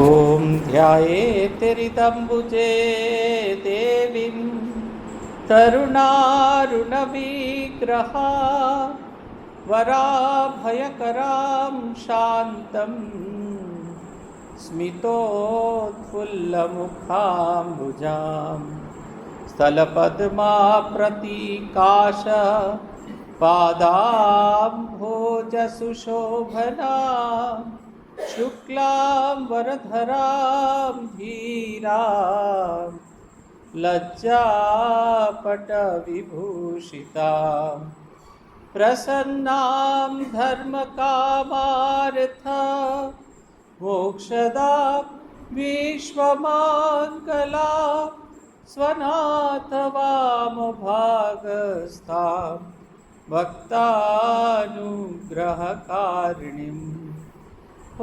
ॐ ध्यायेत्रिदम्बुजे देवीं तरुणारुणविग्रहा वराभयकरां शान्तं स्मितोत्फुल्लमुखाम्बुजां स्थलपद्माप्रतीकाश पादाम्भोजसुशोभना शुक्लां वरधरां धीरां लज्जापटविभूषितां प्रसन्नां धर्मकामार्थ मोक्षदां विश्वमङ्गलां स्वनाथवामभागस्थां भक्तानुग्रहकारिणीम् ॐ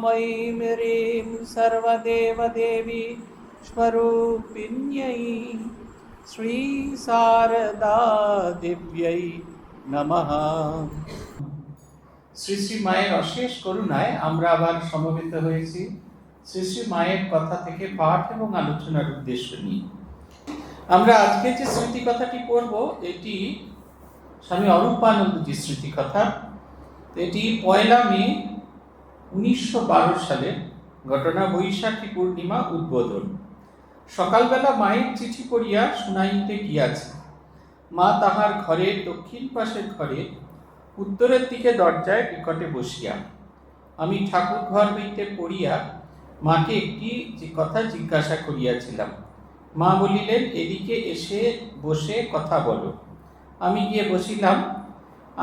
ऐं ह्रीं सर्वदेवदेवी स्वरूपिण्यै শ্রী শারদা দেব্যই নমঃ। শ্রী শ্রী মায়ের অশেষ করুণায় আমরা আবার সমবেত হয়েছি শ্রী শ্রী মায়ের কথা থেকে পাঠ এবং আলোচনার উদ্দেশ্য নিয়ে। আমরা আজকে যে স্মৃতি কথাটি পড়ব এটি স্বামী অরূপানন্দজির স্মৃতি কথা। এটি 1 মে 1912 সালের ঘটনা। বৈশাখী পূর্ণিমা উদ্বোধন। সকালবেলা মায়ের চিঠি পড়িয়া শুনাইতে গিয়াছে। মা তাহার ঘরের দক্ষিণ পাশের ঘরে উত্তরের দিকে দরজায় নিকটে বসিয়া। আমি ঠাকুর ঘর হইতে পড়িয়া মাকে একটি কথা জিজ্ঞাসা করিয়াছিলাম। মা বলিলেন, এদিকে এসে বসে কথা বলো। আমি গিয়ে বসিলাম।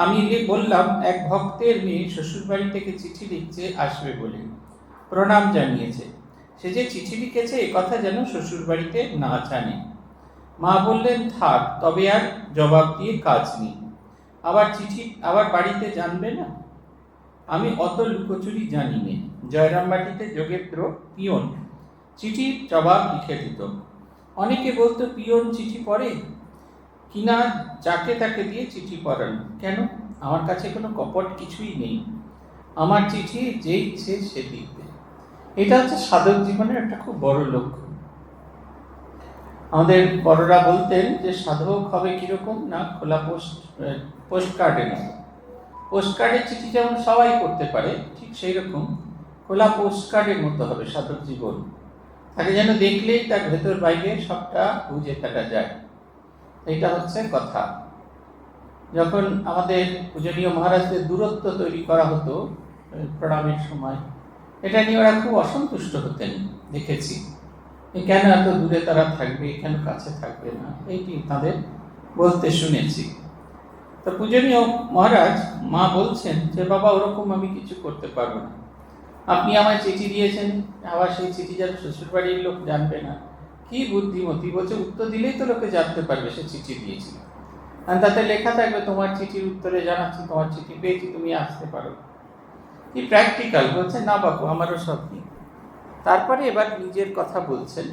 আমি বললাম, এক ভক্তের মেয়ে শ্বশুরবাড়ি থেকে চিঠি লিখছে, আসবে বলে প্রণাম জানিয়েছে। সে যে চিঠি লিখেছে এ কথা যেন শ্বশুরবাড়িতে না জানে। মা বললেন, থাক, তবে আর জবাব দিয়ে কাজ নেই। আবার বাড়িতে জানবে না। আমি অত লুকোচুরি জানি নে। জয়রামবাটিতে যোগেন্দ্র পিয়ন চিঠির জবাব লিখে দিত। অনেকে বলতো, পিয়ন চিঠি পড়ে কিনা, যাকে তাকে দিয়ে চিঠি পড়ানো। কেন? আমার কাছে কোনো কপট কিছুই নেই। আমার চিঠি যে ইচ্ছে সে লিখবে। এটা হচ্ছে সাধক জীবনের একটা খুব বড় লক্ষ্য। আমাদের বড়রা বলতেন যে সাধক হবে কিরকম না, খোলা পোস্ট কার্ডের মতো। পোস্ট কার্ডের চিঠি যেমন সবাই করতে পারে, ঠিক সেই রকম খোলা পোস্ট কার্ডের মতো হবে সাধক জীবন। তাকে যেন দেখলেই তার ভেতর বাইরে সবটা বুঝে ফেলা যায়। এটা হচ্ছে কথা। যখন আমাদের পূজনীয় মহারাজদের দূরত্ব তৈরি করা হতো প্রণামের সময়, এটা নিয়ে ওরা খুব অসন্তুষ্ট হতেন, দেখেছি। কেন এত দূরে তারা থাকবে, কেন কাছে থাকবে না, এইটি তাদের বলতে শুনেছি। তো পূজনীয় মহারাজ মা বলছেন যে, বাবা, ওরকম আমি কিছু করতে পারবো না। আপনি আমায় চিঠি দিয়েছেন, আবার সেই চিঠি যেন শ্বশুরবাড়ির লোক জানবে না। কি বুদ্ধিমতী! বলছে, উত্তর দিলেই তো লোকে জানতে পারবে সে চিঠি দিয়েছিল। আর তাতে লেখা থাকবে, তোমার চিঠির উত্তরে জানাচ্ছি, তোমার চিঠি পেয়েছি, তুমি আসতে পারো। কি প্র্যাকটিক্যাল! বলছে, না বাবু, আমারও সব নেই। তারপরে এবার নিজের কথা বলছেন।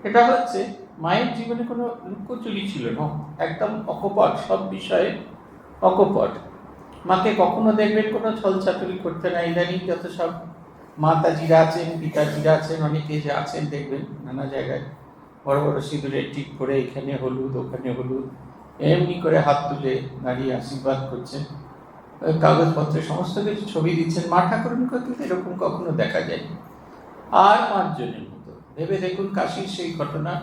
এটা হচ্ছে মায়ের জীবনে কোনো লুকোচুরি ছিল না, একদম অকপট, সব বিষয়ে অকপট। মাকে কখনো দেখবেন কোনো ছলচাতুরি করতে না। ইদানিং যত সব মাতাজিরা আছেন, পিতাজিরা আছেন, অনেকে যে আছেন দেখবেন নানা জায়গায় বড় বড় সিঁদুরের টিপ করে, এখানে হলুদ ওখানে হলুদ, এমনি করে হাত তুলে দাঁড়িয়ে আশীর্বাদ করছেন, কাগজপত্রে সমস্ত কিছু ছবি দিচ্ছেন। মা ঠাকুরকে কিন্তু এরকম কখনো দেখা যায়। আর 5 জনের মতো ভেবে দেখুন, কাশীর সেই ঘটনা।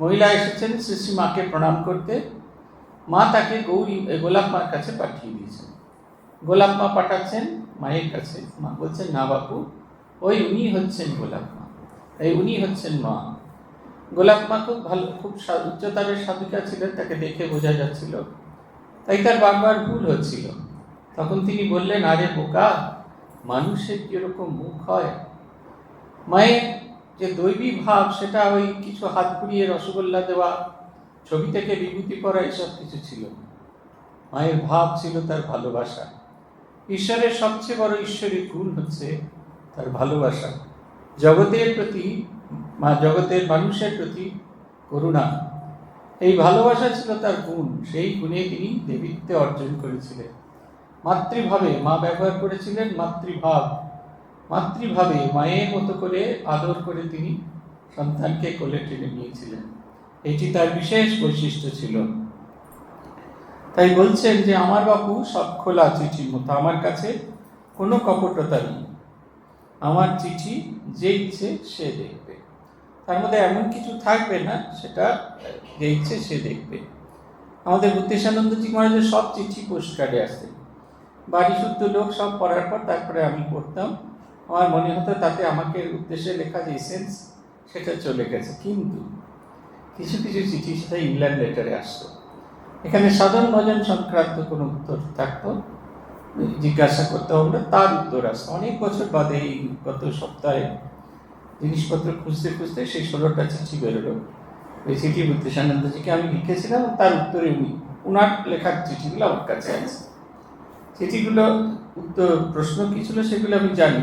মহিলা এসেছেন শ্রী শ্রী মাকে প্রণাম করতে। মা তাকে গোলাপ মার কাছে পাঠিয়ে দিয়েছেন। গোলাপ মা পাঠাচ্ছেন মায়ের কাছে। মা বলছেন, না বাপু, উনি হচ্ছেন গোলাপ মা, উনি হচ্ছেন মা। গোলাপ মা খুব ভালো, খুব উচ্চতারের সাধিকা ছিলেন, তাকে দেখে বোঝা যাচ্ছিল। তাই তার বারবার ভুল হচ্ছিল। তখন তিনি বললেন, আরে বোকা, মানুষের কিরকম মুখ হয়। মায়ের যে দৈবী ভাব, সেটা ওই কিছু হাত ঘুরিয়ে রসগোল্লা দেওয়া, ছবি থেকে বিভূতি পরা, এসব কিছু ছিল। মায়ের ভাব ছিল তার ভালোবাসা। ঈশ্বরের সবচেয়ে বড় ঈশ্বরিক গুণ হচ্ছে তার ভালোবাসা। জগতের প্রতি, জগতের মানুষের প্রতি করুণা, এই ভালোবাসা ছিল তার গুণ। সেই গুণে তিনি দেবীত্বে অর্জন করেছিলেন। মাতৃভাবে মা ব্যবহার করেছিলেন মাতৃভাব। মাতৃভাবে মায়ের মতো করে আদর করে তিনি সন্তানকে কোলে টেনে নিয়েছিলেন। এটি তার বিশেষ বৈশিষ্ট্য ছিল। তাই বলছেন যে আমার বাপু সব খোলা চিঠির মতো, আমার কাছে কোনো কপটতা নেই, আমার চিঠি যে ইচ্ছে সে দেখবে, তার মধ্যে এমন কিছু থাকবে না সেটা যে ইচ্ছে সে দেখবে। আমাদের বুদ্ধিশানন্দজি মহারাজের সব চিঠি পোস্ট কার্ডে আসে, বাড়ি শুদ্ধ লোক সব পড়ার পর তারপরে আমি পড়তাম, আমার মনে হতো তাতে আমাকে উদ্দেশ্যে লেখা যে এসেন্স সেটা চলে গেছে। কিন্তু কিছু কিছু চিঠি সেটা ইংল্যান্ড লেটারে আসতো, এখানে সাধারণ ভজন সংক্রান্ত কোনো উত্তর থাকতো, জিজ্ঞাসা করতে হবে, তার উত্তর আসতো অনেক বছর বাদে। এই গত সপ্তাহে জিনিসপত্র খুঁজতে খুঁজতে সেই 16টা চিঠি বেরোলো। ওই চিঠি বুদ্ধিশানন্দজিকে আমি লিখেছিলাম, তার উত্তরে উনার লেখার চিঠিগুলো আমার কাছে আছে। চিঠিগুলো উত্তর প্রশ্ন কী ছিল সেগুলো আমি জানি,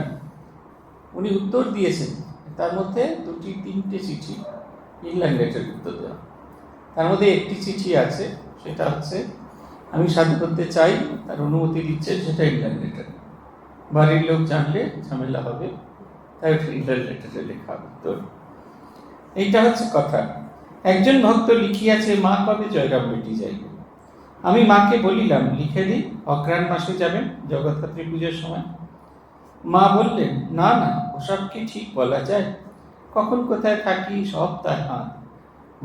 উনি উত্তর দিয়েছেন। তার মধ্যে 2-3টে চিঠি ইংল্যান্ড লেটার উত্তর দেওয়া, তার মধ্যে একটি চিঠি আছে সেটা হচ্ছে আমি সাধু করতে চাই, তার অনুমতি দিচ্ছেন, সেটা ইংল্যান্ড লেটার। বাড়ির লোক জানলে ঝামেলা হবে, তাই ইংল্যান্ড লেটারে লেখা উত্তর। এইটা হচ্ছে কথা। একজন ভক্ত লিখিয়াছে, মা কবে জয়রাম বেটি যাইবে। আমি মাকে বলিলাম লিখে দিই, অগ্রাণ মাসে যাবেন জগদ্ধাত্রী পুজোর সময়। মা বললেন না না, ওসব কি ঠিক বলা যায়, কখন কোথায় থাকি সব তার হাত,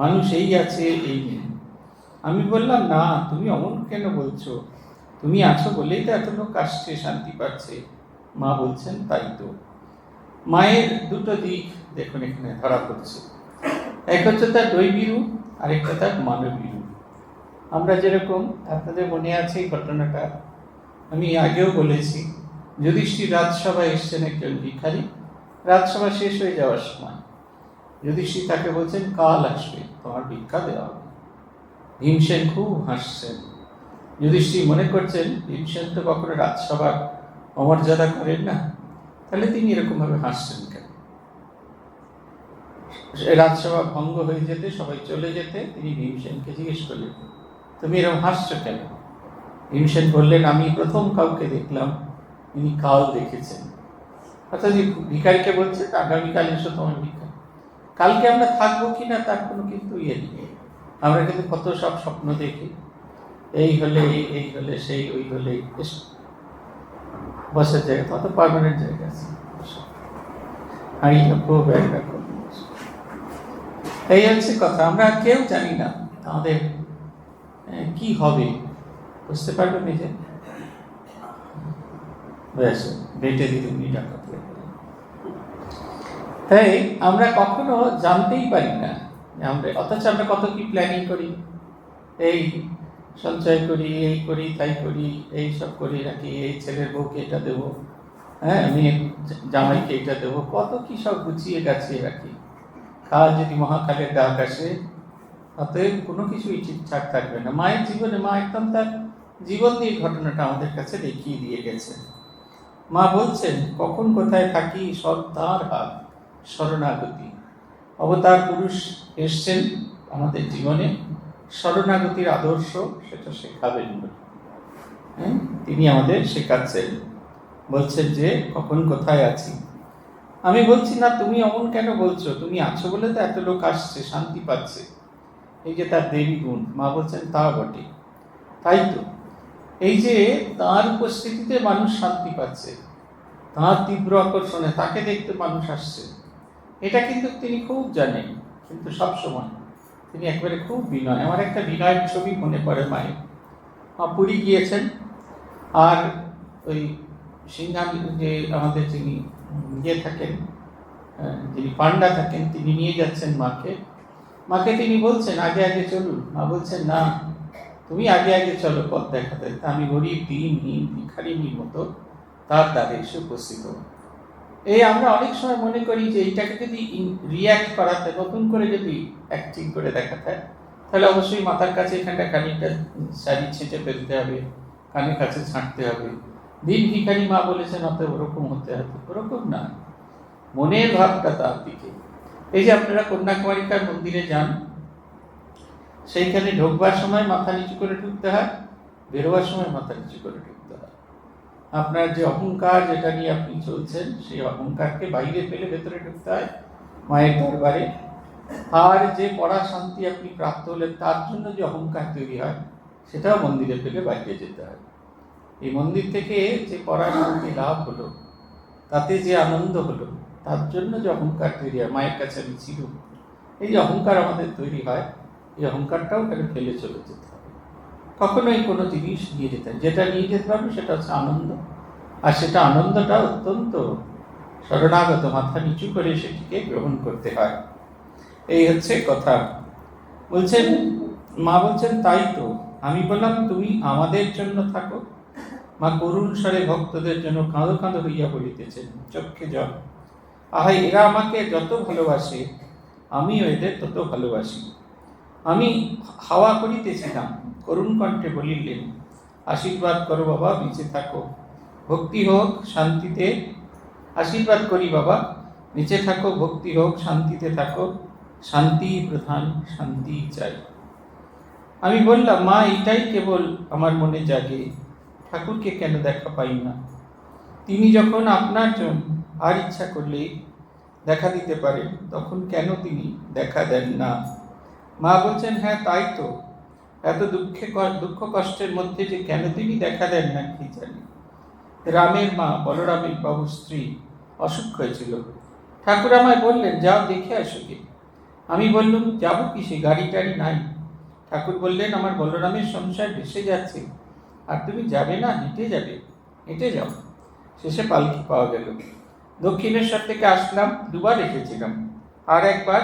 মানুষ এই আছে এই নেই। আমি বললাম না, তুমি অমন কেন বলছো, তুমি আছো বলেই তো এত লোক আসছে, শান্তি পাচ্ছে। মা বলছেন তাই তো। মায়ের দুটো দিক দেখুন এখানে ধরা পড়ছে, এক হচ্ছে তার দৈবী রূপ, আরেকটা তার মানবী রূপ। আমরা যেরকম, আপনাদের মনে আছে এই ঘটনাটা, আমি আগেও বলেছি, যুধিষ্ঠির রাজসভায় এসছেন একজন ভিখারি, রাজসভা শেষ হয়ে যাওয়ার সময় যুধিষ্ঠির তাকে বলছেন কাল আসবে, তোমার ভিক্ষা দেওয়া হবে। ভীমসেন খুব হাসছেন। যুধিষ্ঠির মনে করছেন ভীমসেন তো কখনো রাজসভার অমর্যাদা করেন না, তাহলে তিনি এরকমভাবে হাসছেন কেন। রাজসভা ভঙ্গ হয়ে যেতে, সবাই চলে যেতে তিনি ভীমসেনকে জিজ্ঞেস করলেন তুমি এরকম হাসছো কেন। ভীমসেন বললেন আমি প্রথম কাউকে দেখলাম তিনি কাল দেখেছেন, অর্থাৎ ভিখারিকে বলছে আগামীকাল এসো তোমার ভিক্ষা। কালকে আমরা থাকবো কিনা তার কোনো কিন্তু ইয়ে নেই, আমরা কিন্তু কত সব স্বপ্ন দেখি, এই হলে এই হলে সেই, ওই হলে বসার জায়গা, কত পার্মানেন্ট জায়গা আছে, হাঁড়ি রাখো, ব্যাগ রাখো, এই হচ্ছে কথা। আমরা কেউ জানি না আমাদের কি হবে, বুঝতে পারবে নিজে ব্যাস বেটে দিতে টাকা। তাই আমরা কখনো জানতেই পারি না আমরা, অথচ আমরা কত কি প্ল্যানিং করি, এই সঞ্চয় করি, এই করি তাই করি, এই সব করি রাখি, এই ছেলের বউকে এটা দেবো, হ্যাঁ মেয়ের জামাইকে এটা দেবো, কত কি সব গুছিয়ে গাছিয়ে রাখি। কাল যদি মহাকালের ডাক আসে, অতএব কোনো কিছুই ঠিকঠাক থাকবে না। মায়ের জীবনে মা একদম তার জীবন দিয়ে ঘটনাটা আমাদের কাছে দেখিয়ে দিয়ে গেছে। মা বলছেন কখন কোথায় থাকি সব তার হাত, শরণাগতি। অবতার পুরুষ এসছেন আমাদের জীবনে শরণাগতির আদর্শ, সেটা শেখাবেন বলে তিনি আমাদের শেখাচ্ছেন। বলছেন যে কখন কোথায় আছি। আমি বলছি না তুমি অমন কেন বলছো, তুমি আছো বলে তো এত লোক আসছে, শান্তি পাচ্ছে, এই যে তার দেবী গুণ। মা বলছেন তা বটে, তাই তো, এই যে তার উপস্থিতিতে মানুষ শান্তি পাচ্ছে, তার তীব্র আকর্ষণে তাকে দেখতে মানুষ আসছে, এটা কিন্তু তিনি খুব জানেন। কিন্তু সব সময় তিনি একবারে খুব বিনয়। আমার একটা বিনয়ের ছবি মনে পড়ে মায়ের। মা পুরী গিয়েছেন, আর ওই সিংহান যে আমাদের যিনি ইয়ে থাকেন, যিনি পান্ডা থাকেন, তিনি নিয়ে যাচ্ছেন মাকে। মাকে তিনি বলছেন আগে আগে চলুন। মা বলছেন না, তুমি আগে আগে চলো পথ দেখাতে। আমি গরিব দিনহীন ভিখারিনীর মতো তার দ্বারে এসে উপস্থিত। এই আমরা অনেক সময় মনে করি যে এইটাকে যদি রিয়্যাক্ট করাতে, নতুন করে যদি অ্যাক্টিং করে দেখাতে, তাহলে অবশ্যই মাথার কাছে এখানটা খানিকটা শাড়ি ছেঁচে ফেলতে হবে, কানের কাছে ছাঁটতে হবে, দিন ভিখারি মা বলেছেন অত ওরকম হতে হবে, ওরকম না, মনের ভাবটা তার দিকে। এই যে আপনারা কন্যাকুমারিকার মন্দিরে যান, সেইখানে ঢোকবার সময় মাথা নিচু করে ঢুকতে হয়, বেরোবার সময় মাথা নিচু করে ঢুকতে হয়। আপনার যে অহংকার, যেটা নিয়ে আপনি চলছেন, সেই অহংকারকে বাইরে ফেলে ভেতরে ঢুকতে হয় মায়ের দরবারে। আর যে পড়া শান্তি আপনি প্রাপ্ত হলেন, তার জন্য যে অহংকার তৈরি হয়, সেটাও মন্দিরে ফেলে বাইরে যেতে হয়। এই মন্দির থেকে যে পড়া শান্তি লাভ হলো, তাতে যে আনন্দ হলো, তার জন্য যে অহংকার তৈরি হয়, মায়ের কাছে আমি ছিল, এই যে অহংকার আমাদের তৈরি হয়, এই অহংকারটাও এখানে ফেলে চলে যেতে হবে। কখনোই কোনো জিনিস নিয়ে যেতে হয়, যেটা নিয়ে যেতে পারবে সেটা হচ্ছে আনন্দ। আর সেটা আনন্দটা অত্যন্ত শরণাগত, মাথা নিচু করে সেটিকে গ্রহণ করতে হয়। এই হচ্ছে কথা। বলছেন, মা বলছেন, তাই তো। আমি বললাম, তুমি আমাদের জন্য থাকো। মা করুণ স্বরে ভক্তদের জন্য কাঁদো কাঁদো হইয়া বলিতেছেন, চক্ষে জল। আহাই, এরা আমাকে যত ভালোবাসে, আমিও এদের তত ভালোবাসি। আমি হাওয়া করিতেছিলাম, করুণ কণ্ঠে বলিলেন, আশীর্বাদ করো বাবা, বেঁচে থাকো, ভক্তি হোক শান্তিতে। আশীর্বাদ করি বাবা, বেঁচে থাকো, ভক্তি হোক, শান্তিতে থাকো, শান্তি প্রধান, শান্তি চাই। আমি বললাম, মা, এটাই কেবল আমার মনে জাগে, ঠাকুরকে কেন দেখা পাই না? তিনি যখন আপনার জন্য আর ইচ্ছা করলেই দেখা দিতে পারেন, তখন কেন তিনি দেখা দেন না? মা বলছেন, হ্যাঁ তাই তো। এত দুঃখ কষ্টের মধ্যে যে কেন তিনি দেখা দেন না কি জানি। রামের মা, বলরামের বাবুর স্ত্রী, অসুখ হয়েছিল। ঠাকুর আমায় বললেন, যাও দেখে আসো গে। আমি বললাম, যাবো কিসে, গাড়ি টাড়ি নাই। ঠাকুর বললেন, আমার বলরামের সংসার ভেসে যাচ্ছে, আর তুমি যাবে না? হেঁটে যাবে, হেঁটে যাও। শেষে পালকি পাওয়া গেল। দক্ষিণেশ্বর থেকে আসলাম, দুবার এসেছিলাম, আর একবার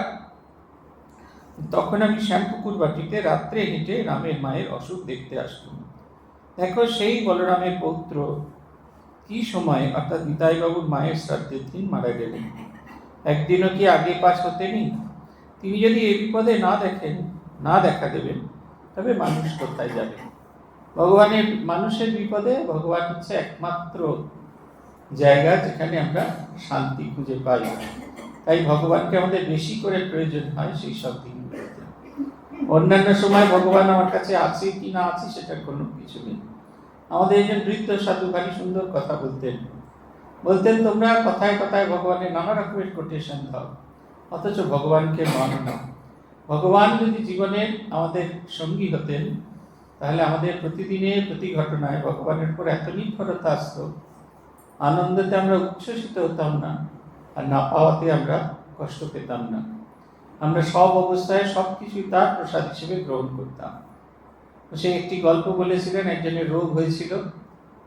তখন আমি শ্যামপুকুর বাটিতে রাত্রে হেঁটে রামের মায়ের অসুখ দেখতে আসলাম। দেখো, সেই বলরামের পৌত্র কি সময়, অর্থাৎ নিতাইবাবুর মায়ের শ্রাদ্ধের দিন মারা গেলেন। একদিনও কি আগে পাছ হতেনি? তিনি যদি এই বিপদে না দেখা দেবেন, তবে মানুষ কোথায় যাবে? মানুষের বিপদে ভগবান হচ্ছে একমাত্র জায়গা যেখানে আমরা শান্তি খুঁজে পাই। তাই ভগবানকে আমাদের বেশি করে প্রয়োজন হয় সেই সব দিনগুলোতে। অন্যান্য সময় ভগবান আমার কাছে আছে কি না আছে সেটার কোনো কিছু নেই। আমাদের একজন বৃদ্ধ সাধু ভারী সুন্দর কথা বলতেন, তোমরা কথায় কথায় ভগবানের নানা রকমের কোটেশন দাও, অথচ ভগবানকে মানো না। ভগবান যদি জীবনের আমাদের সঙ্গী হতেন, তাহলে আমাদের প্রতিদিনের প্রতি ঘটনায় ভগবানের উপর এত নির্ভরতা আসতো, আনন্দতে আমরা উচ্ছ্বসিত হতাম না, আর না পাওয়াতে আমরা কষ্ট পেতাম না। আমরা সব অবস্থায় সব কিছুই তার প্রসাদ হিসেবে গ্রহণ করতাম। সে একটি গল্প বলেছিলেন, একজনের রোগ হয়েছিল,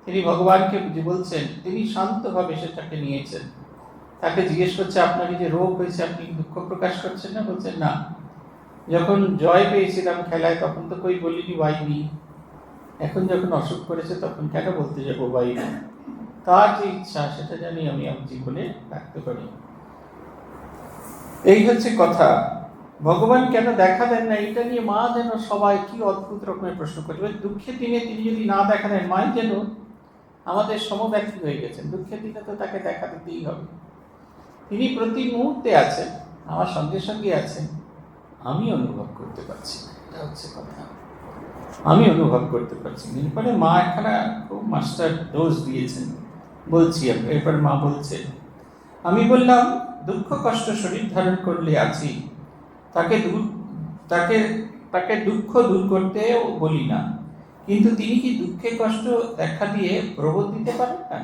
তিনি ভগবানকে বলছেন, তিনি শান্তভাবে সেটাকে নিয়েছেন। তাকে জিজ্ঞেস করছে, আপনার যে রোগ হয়েছে, আপনি দুঃখ প্রকাশ করছেন না? বলছেন, না, যখন জয় পেয়েছিলাম খেলায়, তখন তো কই বলিনি বাইনি, এখন যখন অসুখ করেছে তখন কেন বলতে যাবো বাইনি? তার যে ইচ্ছা, সেটা জানি আমি আমার জীবনে রাখতে পারি। এই হচ্ছে কথা। ভগবান কেন দেখা দেন না, এটা নিয়ে মা যেন সবাই কি অদ্ভুত রকমের প্রশ্ন করছে। দুঃখের দিনে তিনি যদি না দেখা দেন, মাই যেন আমাদের সমব্যক্তি হয়ে গেছেন। দুঃখের দিনে তো তাকে দেখা দিতেই হবে। তিনি প্রতি মুহূর্তে আছেন, আমার সঙ্গে সঙ্গে আছেন, আমি অনুভব করতে পারছি। এটা হচ্ছে কথা, আমি অনুভব করতে পারছি। এরপরে মা একখানা খুব মাস্টার ডোজ দিয়েছেন, বলছি এরপর মা বলছে, আমি বললাম, দুঃখ কষ্ট শরীর ধারণ করলে আছি, তাকে দুঃখ দূর করতেও বলি না, কিন্তু তিনি কি দুঃখে কষ্ট দেখা দিয়ে প্রবোধ দিতে পারেন না?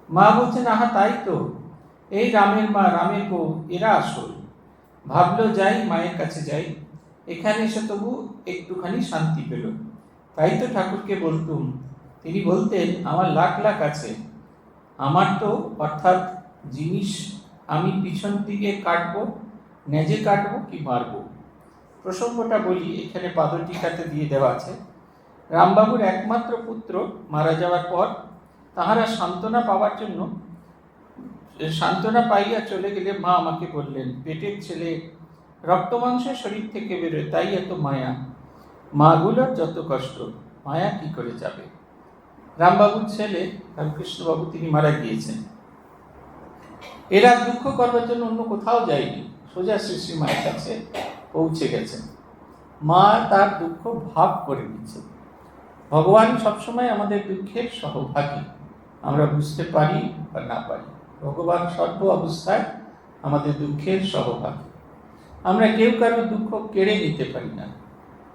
মা বলছেন, আহা তাই তো, এই রামের মা, রামের বউ, এরা আসল। ভাবলো যাই, মায়ের কাছে যাই, এখানে এসে তবু একটুখানি শান্তি পেল। তাই তো ঠাকুরকে বলতুম, তিনি বলতেন, আমার লাখ লাখ আছে, আমার তো অর্থাৎ জিনিস, আমি পিছন দিকে কাটবো, নেজে কাটবো কি মারবো। প্রসঙ্গটা বলি, এখানে পাদটিকাতে দিয়ে দেওয়া আছে। রামবাবুর একমাত্র পুত্র মারা যাওয়ার পর তাহারা সান্ত্বনা পাইয়া চলে গেলে মা আমাকে বললেন, পেটের ছেলে রক্ত মাংসের শরীর থেকে বেরোয়, তাই এত মায়া। মাগুলোর যত কষ্ট, মায়া কি করে যাবে? রামবাবুর ছেলে রামকৃষ্ণবাবু, তিনি মারা গিয়েছেন। এরা দুঃখ করবার জন্য অন্য কোথাও যায়নি, সোজা শ্রী মায়ের কাছে পৌঁছে গেছেন। মা তার দুঃখ ভাগ করে নিচ্ছে। ভগবান সবসময় আমাদের দুঃখের সহভাগী। আমরা বুঝতে পারি বা না পারি, ভগবান সর্ব অবস্থায় আমাদের দুঃখের সহভাগী। আমরা কেউ কারো দুঃখ কেড়ে নিতে পারি না,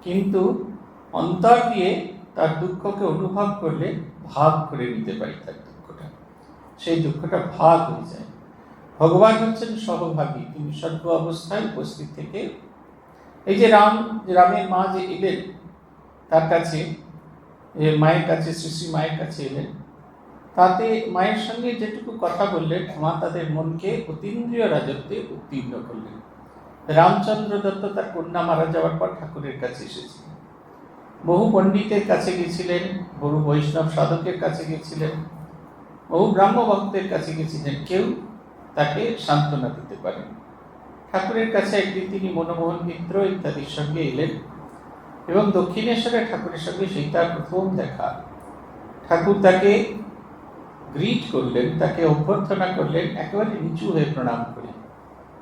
কিন্তু অন্তর দিয়ে তার দুঃখকে অনুভব করলে ভাগ করে নিতে পারি তার দুঃখটা, সেই দুঃখটা ভাগ হয়ে যায়। ভগবান হচ্ছেন সহভাগী, তিনি সর্ব অবস্থায় উপস্থিত থেকে। এই যে রামের মা যে এলেন তার কাছে, মায়ের কাছে, শ্রী মায়ের কাছে এলেন, তাতে মায়ের সঙ্গে যেটুকু কথা বললেন, মা তাদের মনকে অতীন্দ্রিয় রাজত্বে উত্তীর্ণ করলেন। রামচন্দ্র দত্ত তার কন্যা মারা যাওয়ার পর ঠাকুরের কাছে এসেছিলেন, বহু পণ্ডিতের কাছে গেছিলেন, বহু বৈষ্ণব সাধকের কাছে গেছিলেন, বহু ব্রাহ্ম ভক্তের কাছে গেছিলেন, কেউ তাকে সান্ত্বনা দিতে পারেন। ঠাকুরের কাছে একদিন তিনি মনমোহন মিত্র ইত্যাদির সঙ্গে এলেন এবং দক্ষিণেশ্বরে ঠাকুরের সঙ্গে সেই তার প্রথম দেখা। ঠাকুর তাকে গ্রিট করলেন, তাকে অভ্যর্থনা করলেন, একেবারে নিচু হয়ে প্রণাম করে।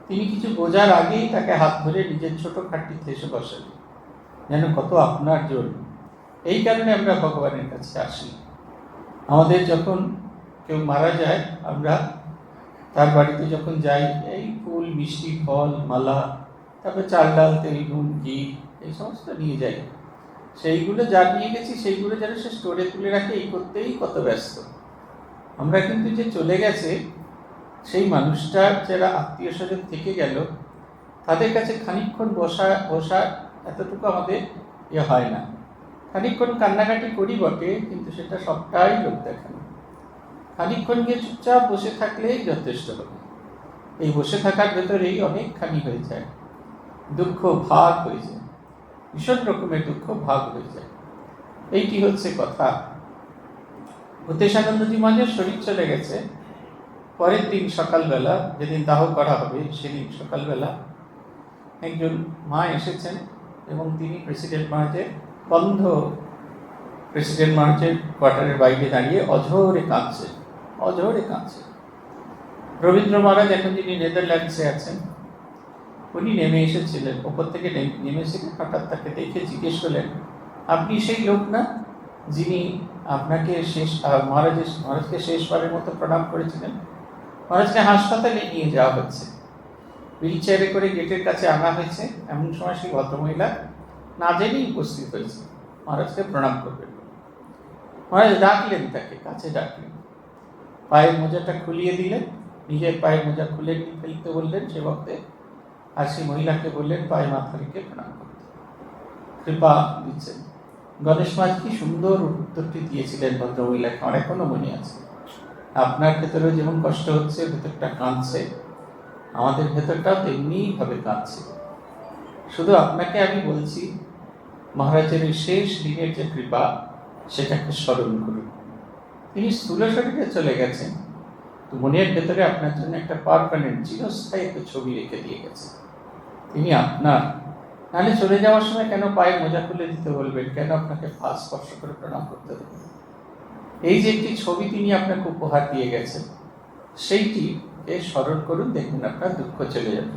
তিনি কিছু বোঝার আগেই তাকে হাত ধরে নিজের ছোট খাটটিতে এসে বসালেন, যেন কত আপনার জন্য। এই কারণে আমরা ভগবানের কাছে আসি। আমাদের যখন কেউ মারা যায়, আমরা তার বাড়িতে যখন যাই, এই ফুল, মিষ্টি, ফল, মালা, তারপরে চাল, ডাল, তেল, নুন, ঘি, এই সমস্ত নিয়ে যাই। সেইগুলো যা নিয়ে গেছি সেইগুলো যেন সে স্টোরে তুলে রাখে, এই করতেই কত ব্যস্ত। আমরা কিন্তু যে চলে গেছে সেই মানুষটার যারা আত্মীয় স্বজন থেকে গেল, তাদের কাছে খানিকক্ষণ বসা এতটুকু আমাদের হয় না। খানিকক্ষণ কান্নাকাটি করি বটে, কিন্তু সেটা সবটাই লোক দেখানো। খানিকক্ষণ গিয়ে চুপচাপ বসে থাকলেই যথেষ্ট হবে। এই বসে থাকার ভেতরেই অনেকখানি হয়ে যায়, দুঃখ ভাগ হয়ে যায়, ভীষণ রকমের দুঃখ ভাগ হয়ে যায়। এইটি হচ্ছে কথা। ভূতেশানন্দজি মহারাজের শরীর চলে গেছে। পরের দিন সকালবেলা, যেদিন দাহ করা হবে সেদিন সকালবেলা একজন মা এসেছেন এবং তিনি প্রেসিডেন্ট মহারাজের কোয়ার্টারের বাইরে দাঁড়িয়ে অঝোরে কাঁদছেন। রবীন্দ্র মহারাজ এখন যিনি নেদারল্যান্ডসে আছেন, উনি নেমে এসেছিলেন, ওপর থেকে নেমেছিলেন। হঠাৎ তাকে দেখে জিজ্ঞেস করলেন, আপনি সেই লোক না যিনি আপনাকে মহারাজকে শেষবারের মতো প্রণাম করেছিলেন? মহারাজকে হাসপাতালে নিয়ে যাওয়া হচ্ছে, হুইল চেয়ারে করে গেটের কাছে আনা হয়েছে। এমন সময় সেই ভদ্রমহিলা না জেনেই উপস্থিত হয়েছে, মহারাজকে প্রণাম করবেন। মহারাজ ডাকলেন, তাকে কাছে ডাকলেন, পায়ের মোজাটা খুলিয়ে দিলেন, নিজের পায়ের মোজা খুলে ফেলতে বললেন সেবককে, আর সেই মহিলাকে বললেন পায়ে মাথা রেখে প্রণাম করতে, কৃপা দিচ্ছেন। গণেশ মহারাজ কি সুন্দর উত্তরটি দিয়েছিলেন ভদ্রমহিলাকে, আমার এখনো মনে আছে। আপনার ভেতরেও যেমন কষ্ট হচ্ছে, ভেতরটা কাঁদছে, আমাদের ভেতরটাও তেমনিভাবে কাঁদছে। শুধু আপনাকে আমি বলছি, মহারাজের এই শেষ দিনের যে কৃপা, সেটাকে স্মরণ করুন। তিনি স্থূল শরীরে চলে গেছেন, তো মনের ভেতরে আপনার জন্য একটা পারমানেন্ট, চিরস্থায়ী একটা ছবি রেখে দিয়ে গেছে। তিনি আপনার, নাহলে চলে যাওয়ার সময় কেন পায়ের মোজা খুলে দিতে বলবেন, কেন আপনাকে পা স্পর্শ করে প্রণাম করতে দেবেন? এই যে একটি ছবি তিনি আপনাকে উপহার দিয়ে গেছেন, সেইটিকে স্মরণ করুন, দেখুন আপনার দুঃখ চলে যাবে।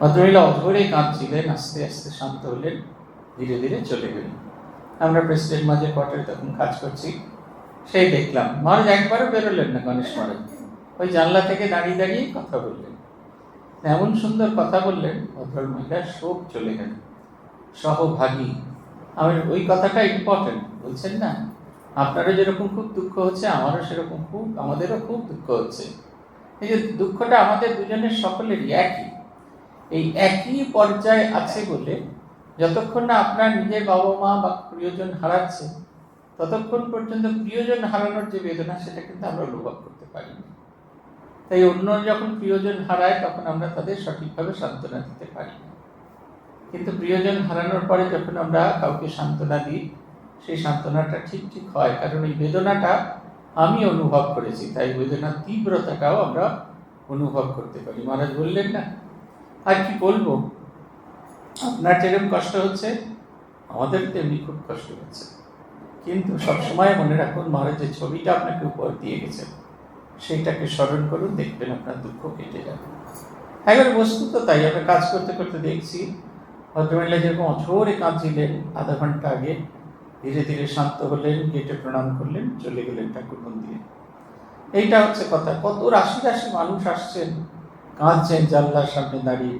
ভদ্রমহিলা অধরে কাঁদছিলেন, আস্তে আস্তে শান্ত হলেন, ধীরে ধীরে চলে গেলেন। আমরা প্রেসিডেন্ট মহারাজের কোয়ার্টারে তখন কাজ করছি, সেই দেখলাম মহারাজ একবারও বেরোলেন না। গণেশ মহারাজ ওই জানলা থেকে দাঁড়িয়ে দাঁড়িয়ে কথা বললেন, এমন সুন্দর কথা বললেন, ভদ্রমহিলার শোক চলে গেল। সহভাগী, আমার ওই কথাটা ইম্পর্টেন্ট। বলছেন না, আপনারও যেরকম খুব দুঃখ হচ্ছে, আমাদেরও খুব দুঃখ হচ্ছে। এই যে দুঃখটা আমাদের দুজনের সকলেরই একই, এই একই পর্যায়ে আছে বলে যতক্ষণ না আপনার নিজের বাবা মা বা প্রিয়জন হারাচ্ছে, ততক্ষণ পর্যন্ত প্রিয়জন হারানোর যে বেদনা, সেটা কিন্তু আমরা অনুভব করতে পারি না। তাই অন্য যখন প্রিয়জন হারায়, তখন আমরা তাদের সঠিকভাবে সান্ত্বনা দিতে পারি না। কিন্তু প্রিয়জন হারানোর পরে যখন আমরা কাউকে সান্ত্বনা দিই, সেই সান্ত্বনাটা ঠিক হয়, কারণ এই বেদনাটা আমি অনুভব করেছি, তাই বেদনার তীব্রতাটাও আমরা অনুভব করতে পারি। মহারাজ বললেন না, আর কি বলবো, আপনার যেরকম কষ্ট হচ্ছে, আমাদের তেমনি খুব কষ্ট হচ্ছে। কিন্তু সবসময় মনে রাখুন, মহারাজ যে ছবিটা আপনাকে উপহার দিয়ে গেছেন, সেইটাকে স্মরণ করুন, দেখবেন আপনার দুঃখ কেটে যাবে। একবারে বস্তুত তাই। আমরা কাজ করতে করতে দেখছি, ভদ্রমহিলা যেরকম অঝোরে কাঁদছিলেন, আধা ঘন্টা আগে ধীরে ধীরে শান্ত হলেন, গেটে প্রণাম করলেন, চলে গেলেন ঠাকুর মন্দিরে। এইটা হচ্ছে কথা। কত রাশি রাশি মানুষ আসছেন, কাঁদছেন জানলার সামনে দাঁড়িয়ে।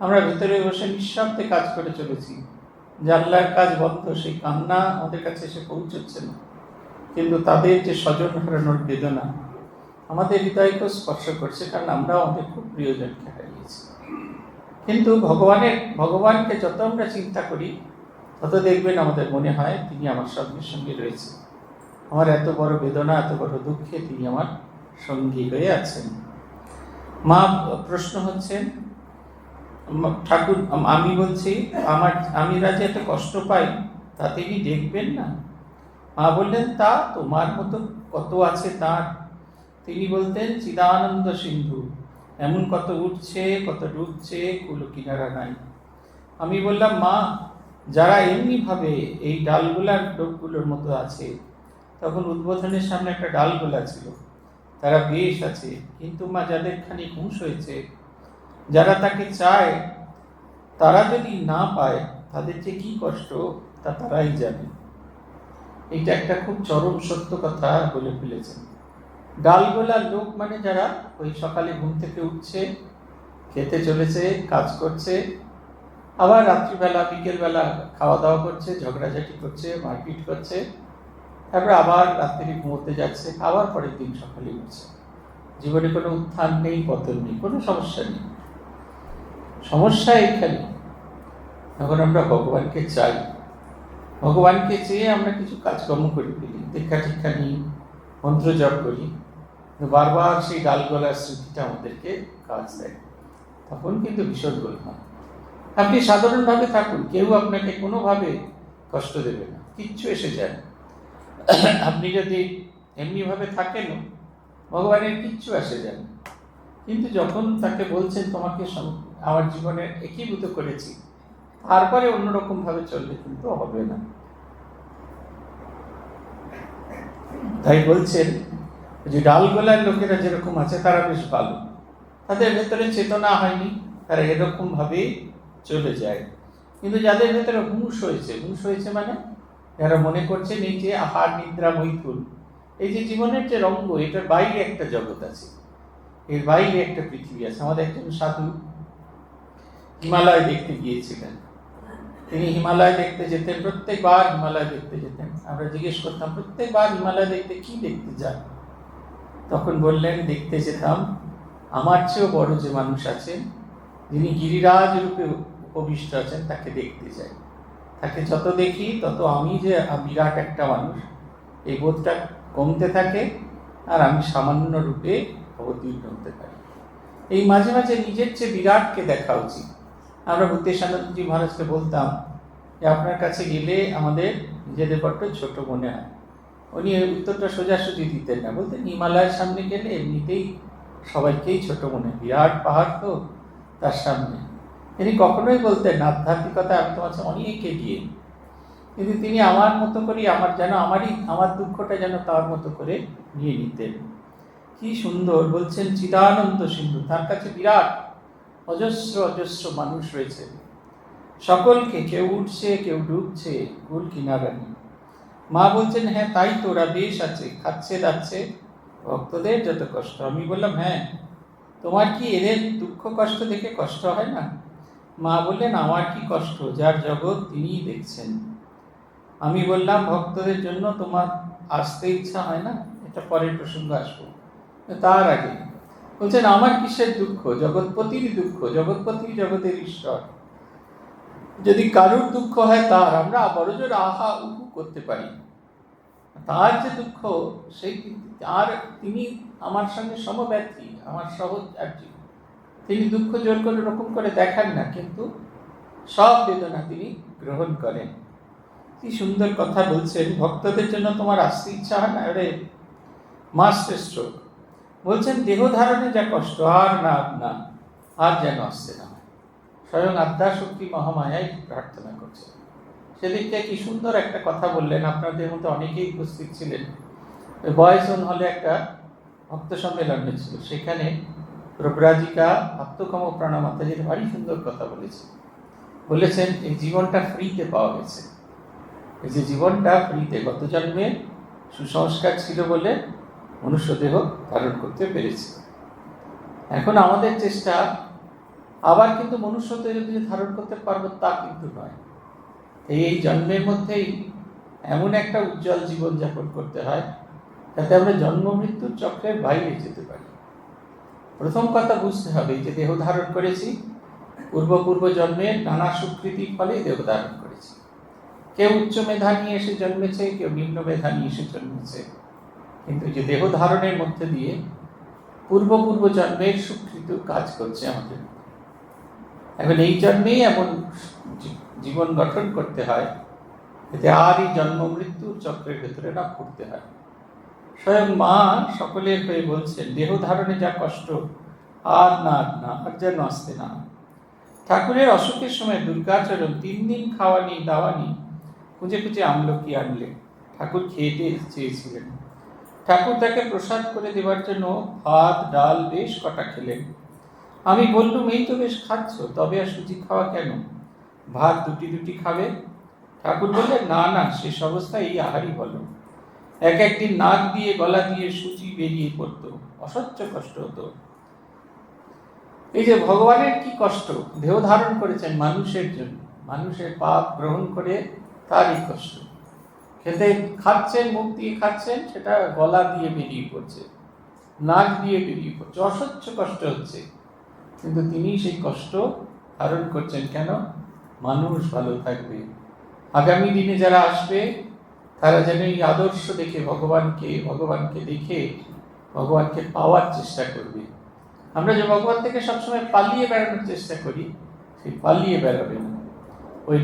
আমরা ভেতরে বসে নিঃশব্দে কাজ করে চলেছি, জানলার কাজ বন্ধ, সেই কান্না আমাদের কাছে এসে পৌঁছচ্ছে না, কিন্তু তাদের যে স্বজন হারানোর বেদনা আমাদের হৃদয়কে স্পর্শ করছে, কারণ আমরাও আমাদের খুব প্রিয়জনকে হারিয়েছি। কিন্তু ভগবানকে যত আমরা চিন্তা করি তত দেখবেন আমাদের মনে হয় তিনি আমার সঙ্গে সঙ্গে রয়েছে। আমার এত বড় বেদনা, এত বড় দুঃখে তিনি আমার সঙ্গী হয়ে আছেন। মা প্রশ্ন হচ্ছেন, ঠাকুর আমি বলছি আমিরা যে এত কষ্ট পাই তা তিনি দেখবেন না? মা বললেন, তা তোমার মতো কত আছে তার। তিনি বলতেন, চিদানন্দ সিন্ধু, এমন কত উঠছে কত ডুবছে, কুলো কিনারা নাই। আমি বললাম, মা যারা এমনিভাবে এই ডালগোলার ডোবগুলোর মতো আছে, তখন উদ্বোধনের সামনে একটা ডালগোলা ছিল, তারা বেশ আছে, কিন্তু মা যাদের খানিক হুঁশ হয়েছে, যারা তাকে চায়, তারা যদি না পায় তাদের যে কি কষ্ট তা তারাই জানে। এটা একটা খুব চরম সত্য কথা বলে ফেলেছেন। ডালগোলার লোক মানে যারা ওই সকালে ঘুম থেকে উঠছে, খেতে চলেছে, কাজ করছে, আবার রাত্রিবেলা বিকেলবেলা খাওয়া দাওয়া করছে, ঝগড়াঝাটি করছে, মারপিট করছে, তারপরে আবার রাত্রি ঘুমোতে যাচ্ছে, আবার পরের দিন সকালে উঠছে। জীবনে কোনো উত্থান নেই, পতন নেই, কোনো সমস্যা নেই। সমস্যা এইখানে যখন আমরা ভগবানকে চাই, ভগবানকে চেয়ে আমরা কিছু কাজকর্ম করে ফেলি, দীক্ষা টিক্ষা নিই, মন্ত্র জপ করি, বারবার সেই ডালগোলার স্মৃতিটা আমাদেরকে কাজ দেয়, তখন কিন্তু ভীষণ গোলমাল। আপনি সাধারণভাবে থাকুন, কেউ আপনাকে কোনোভাবে কষ্ট দেবে না, কিচ্ছু এসে যায় না। আপনি যদি এমনিভাবে থাকেন, ভগবানের কিচ্ছু আসে যায় না। কিন্তু যখন তাকে বলছেন, তোমাকে আমার জীবনে একীভূত করেছি, তারপরে অন্যরকম ভাবে চললে কিন্তু হবে না। তাই বলছেন যে ডালগোলার লোকেরা যেরকম আছে তারা বেশ ভালো, তাদের ভেতরে চেতনা হয়নি, তারা এরকম ভাবে চলে যায়। কিন্তু যাদের ভেতরে হুঁশ হয়েছে মানে যারা মনে করছেন এই যে আহার নিদ্রা মৈথুন, এই যে জীবনের যে রঙ্গ, এটার বাইরে একটা জগৎ আছে, এর বাইরে একটা পৃথিবী আছে। আমাদের একজন সাধু হিমালয় দেখতে গিয়েছিলেন। তিনি হিমালয় দেখতে যেতেন, প্রত্যেকবার হিমালয় দেখতে যেতেন। আমরা জিজ্ঞেস করতাম, প্রত্যেকবার হিমালয় দেখতে কি দেখতে যান? তখন বললেন, দেখতে যেতাম আমার চেয়েও বড় যে মানুষ আছেন, যিনি গিরিরাজ রূপে উপবিষ্ট আছেন, তাকে দেখতে যাই। তাকে যত দেখি তত আমি যে বিরাট একটা মানুষ, এই বোধটা কমতে থাকে, আর আমি সামান্য রূপে অবতীর্ণ হতে পারি। এই মাঝে মাঝে নিজের চেয়ে বিরাটকে দেখা উচিত। আমরা ভূতেশানন্দজি মহারাজকে বলতাম যে আপনার কাছে গেলে আমাদের নিজেদের বড্ড ছোট মনে হয়। উনি উত্তরটা সোজাসুজি দিতেন না, বলতেন হিমালয়ের সামনে গেলে এমনিতেই সবাইকেই ছোট মনে, বিরাট পাহাড় তো তার সামনে। তিনি কখনোই বলতেন না আধ্যাত্মিকতা আমি তোমার কাছে অনেক এগিয়ে, কিন্তু তিনি আমার মতো করে আমার দুঃখটা যেন তার মতো করে নিয়ে নিতেন। কি সুন্দর বলছেন, চিদানন্দ সিন্ধু, তার কাছে বিরাট অজস্র অজস্র মানুষ রয়েছে, সকলকে, কেউ উঠছে কেউ ডুবছে, কুল কিনারা নেই। মা বলছেন, হ্যাঁ তাই তো, ওরা বেশ আছে, খাচ্ছে দাচ্ছে, ভক্তদের যত কষ্ট। আমি বললাম, হ্যাঁ তোমার কি এদের দুঃখ কষ্ট দেখে কষ্ট হয় না? মা বললেন, আমার কি কষ্ট, যার জগৎ তিনিই দেখছেন। আমি বললাম, ভক্তদের জন্য তোমার আসতে ইচ্ছা হয় না? এটা পরের প্রসঙ্গ আসবো, তার আগে বলছেন, আমার কিসের দুঃখ, জগৎপতিরই দুঃখ, জগৎপতি জগতের ঈশ্বর। যদি কারুর দুঃখ হয় তার, আমরা বড়জোর আহা উহু করতে পারি, তার যে দুঃখ সেই তিনি আমার সঙ্গে সমব্যথী, আমার সহযাত্রী। তিনি দুঃখ জোর করে রকম করে দেখান না, কিন্তু সব বেদনা তিনি গ্রহণ করেন। কি সুন্দর কথা বলছেন, ভক্তদের জন্য তোমার আসতে ইচ্ছা হয় না? আরে মাস্টার স্ট্রোক বলছেন, দেহ ধারণে যা কষ্ট আর যেন আসছে না। স্বয়ং আদ্যাশক্তি মহামায়াই প্রার্থনা করছে। সেদিকটা কি সুন্দর একটা কথা বললেন। আপনাদের মধ্যে অনেকেই উপস্থিত ছিলেন। বয়জন হলে একটা ভক্ত সম্মেলন হয়েছিল, সেখানে প্রব্রাজিকা ভক্তকম প্রাণা মাতাজির ভারী সুন্দর কথা বলেছেন এই জীবনটা ফ্রিতে পাওয়া গেছে। এই যে জীবনটা ফ্রিতে, গত জন্মে সুসংস্কার ছিল বলে মনুষ্য দেহ ধারণ করতে পেরেছি। এখন আমাদের চেষ্টা আবার কিন্তু মনুষ্য দেহ যে ধারণ করতে পারবো তা কিন্তু নয়। এই জন্মের মধ্যেই এমন একটা উজ্জ্বল জীবন যাপন করতে হয় যাতে আমরা জন্ম মৃত্যুর চক্রের বাইরে যেতে পারি। প্রথম কথা বুঝতে হবে যে দেহ ধারণ করেছি, পূর্ব জন্মের নানা সুকৃতির ফলে দেহ ধারণ করেছি। কেউ উচ্চ মেধা নিয়ে এসে জন্মেছে, কেউ নিম্ন মেধা নিয়ে এসে জন্মেছে, কিন্তু যে দেহ ধারণের মধ্যে দিয়ে পূর্ব জন্মের সুকৃত কাজ করছে আমাদের। এখন এই জন্মেই এমন জীবন গঠন করতে হয় এতে আর এই জন্ম মৃত্যুর চক্রের ভেতরে না পড়তে হয়। স্বয়ং মা সকলের হয়ে বলছেন, দেহ ধারণে যা কষ্ট আর যেন আসতে না। ঠাকুরের অসুখের সময় দুর্গাচরণ 3 দিন খাওয়ানি দাওয়ানি খুঁজে আমলকি আনলেন। ঠাকুর খেতে চেয়েছিলেন। ঠাকুর তাকে প্রসাদ করে দেওয়ার জন্য ভাত ডাল বেশ কটা খেলেন। আমি বললুম, এই তো বেশ খাচ্ছ, তবে আর সুজি খাওয়া কেন? ভাত দুটি খাবে। ঠাকুর বললেন, না শেষ অবস্থায় এই আহারই বলো। একদিন নাক দিয়ে গলা দিয়ে সুজি বেরিয়ে পড়তো, অসহ্য কষ্ট হতো। এই যে ভগবানের কি কষ্ট, দেহ ধারণ করেছেন মানুষের জন্য, মানুষের পাপ গ্রহণ করে তারই কষ্ট। খেতে খাচ্ছেন, মুখ দিয়ে খাচ্ছেন, সেটা গলা দিয়ে বেরিয়ে পড়ছে, নাক দিয়ে বেরিয়ে পড়ছে, অসহ্য কষ্ট হচ্ছে, কিন্তু তিনি সেই কষ্ট ধারণ করছেন কেন? মানুষ ভালো থাকবে, আগামী দিনে যারা আসবে তারা যেন এই আদর্শ দেখে ভগবানকে দেখে ভগবানকে পাওয়ার চেষ্টা করবে। আমরা যে ভগবান থেকে সবসময় পালিয়ে বেড়ানোর চেষ্টা করি, সেই পালিয়ে বেড়াবে না, ওই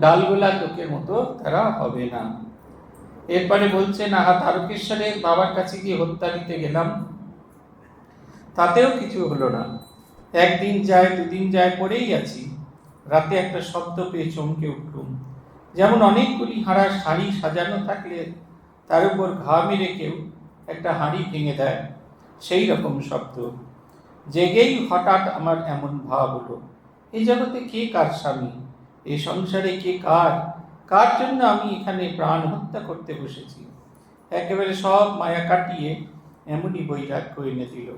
ডালগোলা লোকের মতো তারা হবে না। এরপরে বলছেন, তারকেশ্বরের বাবার কাছে গিয়ে হত্যা দিতে গেলাম, তাতেও কিছু হলো না। 1 দিন যায় 2 দিন যায়, পড়েই আছি। রাতে একটা শব্দ পেয়ে চমকে উঠলুম, যেমন অনেকগুলি হাঁড়ি সাজানো থাকলে তার উপর ঘা মেরে কেউ একটা হাঁড়ি ভেঙে দেয়, সেই রকম শব্দ। জেগেই হঠাৎ আমার এমন ভাব হলো, এই জগতে কে কার স্বামী, এই সংসারে কে কার জন্য আমি এখানে প্রাণ হত্যা করতে বসেছি। একেবারে সব মায়া কাটিয়ে এমনই বৈরাগ্য এনে দিল।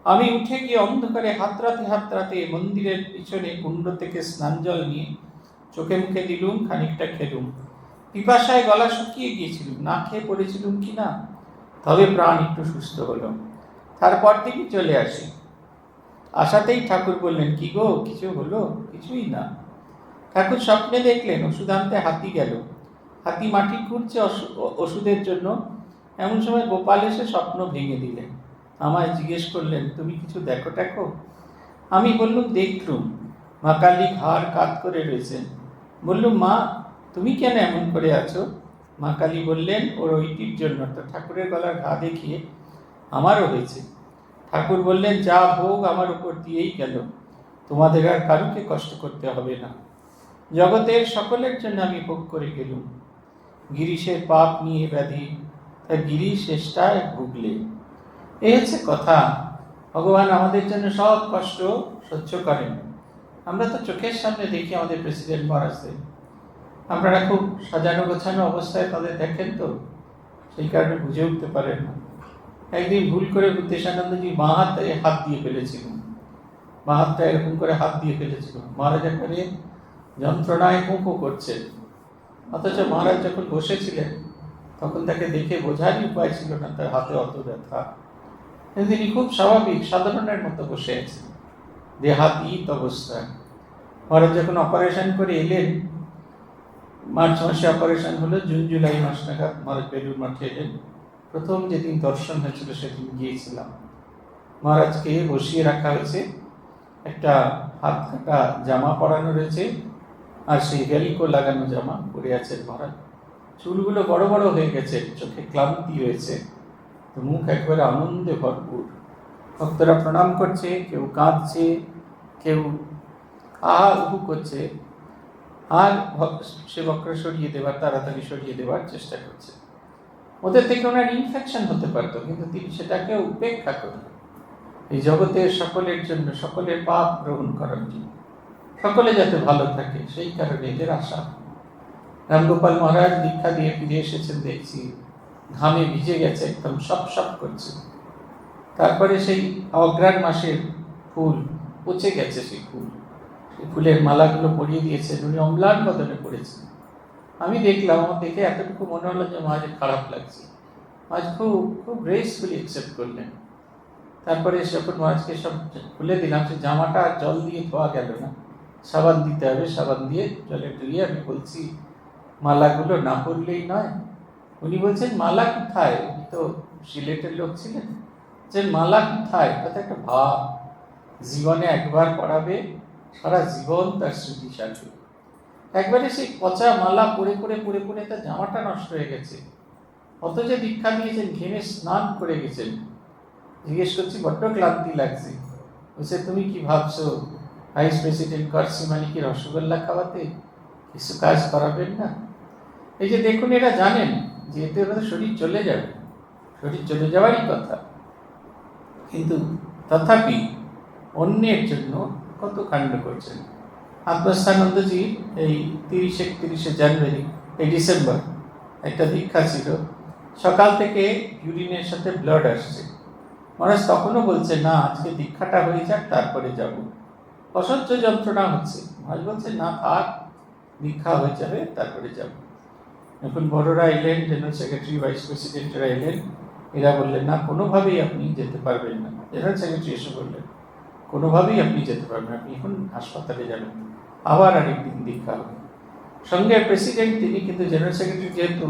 আমি উঠে গিয়ে অন্ধকারে হাতড়াতে মন্দিরের পিছনে কুণ্ড থেকে স্নান জল নিয়ে চোখে মুখে দিলুম, খানিকটা খেলুম। পিপাসায় গলা শুকিয়ে গিয়েছিলুম, না খেয়ে পড়েছিলুম কি না, তবে প্রাণ একটু সুস্থ হলো। তারপর দিনই চলে আসি। আসাতেই ঠাকুর বললেন, কি গো, কিছু হলো? কিছুই না। ঠাকুর স্বপ্নে দেখলেন ওষুধ আনতে হাতি গেল, হাতি মাটি খুঁড়ছে ওষুধের জন্য। এমন সময় গোপাল এসে স্বপ্ন ভেঙে দিলেন। আমায় জিজ্ঞেস করলেন, তুমি কিছু দেখো? আমি বললুম, দেখলুম মা কালী ঘাড় কাত করে রয়েছেন। বললুম, মা তুমি কেন এমন করে আছো? মা কালী বললেন, ওর ওইটির জন্য তো। ঠাকুরের গলার ঘা দেখিয়ে আমারও হয়েছে। ঠাকুর বললেন, যা ভোগ আমার উপর দিয়েই গেল, তোমাদের আর কারুকে কষ্ট করতে হবে না, জগতের সকলের জন্য আমি ভোগ করে গেলুম। গিরিশের পাপ নিয়ে ব্যাধি, তাই গিরিশ চেষ্টায় ভুগলে। এই হচ্ছে কথা। ভগবান আমাদের জন্য সব কষ্ট সহ্য করেন। আমরা তো চোখের সামনে দেখি আমাদের প্রেসিডেন্ট মহারাজদের, আপনারা খুব সাজানো গোছানো অবস্থায় তাদের দেখেন তো, সেই কারণে বুঝে উঠতে পারেন না। একদিন ভুল করে বুদ্ধেশানন্দজি বাঁ হাতে হাত দিয়ে ফেলেছিলেন, বাঁ হাতটা এরকম করে হাত দিয়ে ফেলেছিল। মহারাজ একবারে যন্ত্রণায় কোঁকো করছেন, অথচ মহারাজ যখন বসেছিলেন তখন তাকে দেখে বোঝারই উপায় ছিল না তার হাতে অত ব্যথা। তিনি খুব স্বাভাবিক সাধারণের মতো বসে আছেন, দেহাতীত অবস্থায়। মহারাজ যখন অপারেশন করে এলেন, মার্চ মাসে অপারেশন হলো, জুন জুলাই মাস নাগাদ মহারাজ বেলুর মঠে এলেন। প্রথম যেদিন দর্শন হয়েছিল সেদিন গিয়েছিলাম। মহারাজকে বসিয়ে রাখা হয়েছে, একটা হাত কাটা জামা পরানো রয়েছে, আর সেই ভেলকো লাগানো জামা পরে আছেন মহারাজ। চুলগুলো বড় বড় হয়ে গেছে, চোখে ক্লান্তি রয়েছে, মুখ একবারে আনন্দে ভরপুর। ভক্তরা প্রণাম করছে, কেউ কাঁদছে, কেউ আহা উহু করছে, আর সেবকরা তাড়াতাড়ি সরিয়ে দেওয়ার চেষ্টা করছে। ওদের থেকে ওনার ইনফেকশন হতে পারতো, কিন্তু তিনি সেটাকে উপেক্ষা করলেন। এই জগতের সকলের জন্য, সকলের পাপ গ্রহণ করার জন্য, সকলে যাতে ভালো থাকে, সেই কারণে এদের আশা। রামগোপাল মহারাজ দীক্ষা দিয়ে ফিরে এসেছেন দেখছি, ঘামে ভিজে গেছে, একদম সপ সপ করছে। তারপরে সেই অগ্রাণ মাসের ফুল, পচে গেছে সেই ফুল, সেই ফুলের মালাগুলো পরিয়ে দিয়েছেন, উনি অম্লান বদনে পড়েছেন। আমি দেখলাম, আমার দেখে এতটুকু মনে হলো যে মাঝে খারাপ লাগছে। মাঝ খুব খুব গ্রেসফুলি অ্যাকসেপ্ট করলেন। তারপরে যখন মাঝকে সব খুলে দিলাম, সে জামাটা জল দিয়ে ধোয়া গেল না, সাবান দিতে হবে, সাবান দিয়ে জলে ধুয়ে আমি বলছি মালাগুলো না পরলেই নয়। উনি বলছেন মালা কোথায়? উনি তো সিলেটের লোক ছিলেন। যে মালা কোথায়? কথা একটা ভাব, জীবনে একবার পড়াবে, সারা জীবন তার স্মৃতি সাথে। একবারে সেই পচা মালা পরে পরে পরে পরে তার জামাটা নষ্ট হয়ে গেছে। অত যে দীক্ষা নিয়েছেন, ঘেমে স্নান করে গেছেন। জিজ্ঞেস করছি, বড্ড ক্লান্তি লাগছে। বলছে, তুমি কি ভাবছো ভাইস প্রেসিডেন্ট করছি মানে কি রসগোল্লা খাওয়াতে? কিছু কাজ করাবেন না? এই যে দেখুন, এরা জানেন যে এতে ওদের শরীর চলে যাবে, শরীর চলে যাওয়ারই কথা, কিন্তু তথাপি অন্যের জন্য কত কাণ্ড করছেন। আত্মস্থানন্দজি এই 31 জানুয়ারি, এই ডিসেম্বর একটা দীক্ষা ছিল। সকাল থেকে ইউরিনের সাথে ব্লাড আসছে। মহারাজ তখনও বলছে, না আজকে দীক্ষাটা হয়ে যাক, তারপরে যাব। অসহ্য যন্ত্রণা হচ্ছে। মহারাজ বলছে, না থাক, দীক্ষা হয়ে যাবে, তারপরে যাব। এখন বড়রা এলেন, জেনারেল সেক্রেটারি, ভাইস প্রেসিডেন্টরা এলেন। এরা বললেন, না কোনোভাবেই আপনি যেতে পারবেন না। জেনারেল সেক্রেটারি এসে বললেন, কোনোভাবেই আপনি যেতে পারবেন না, আপনি এখন হাসপাতালে যাবেন, আবার আরেকদিন দীক্ষা হবে। সঙ্গে প্রেসিডেন্ট তিনি, কিন্তু জেনারেল সেক্রেটারি যেহেতু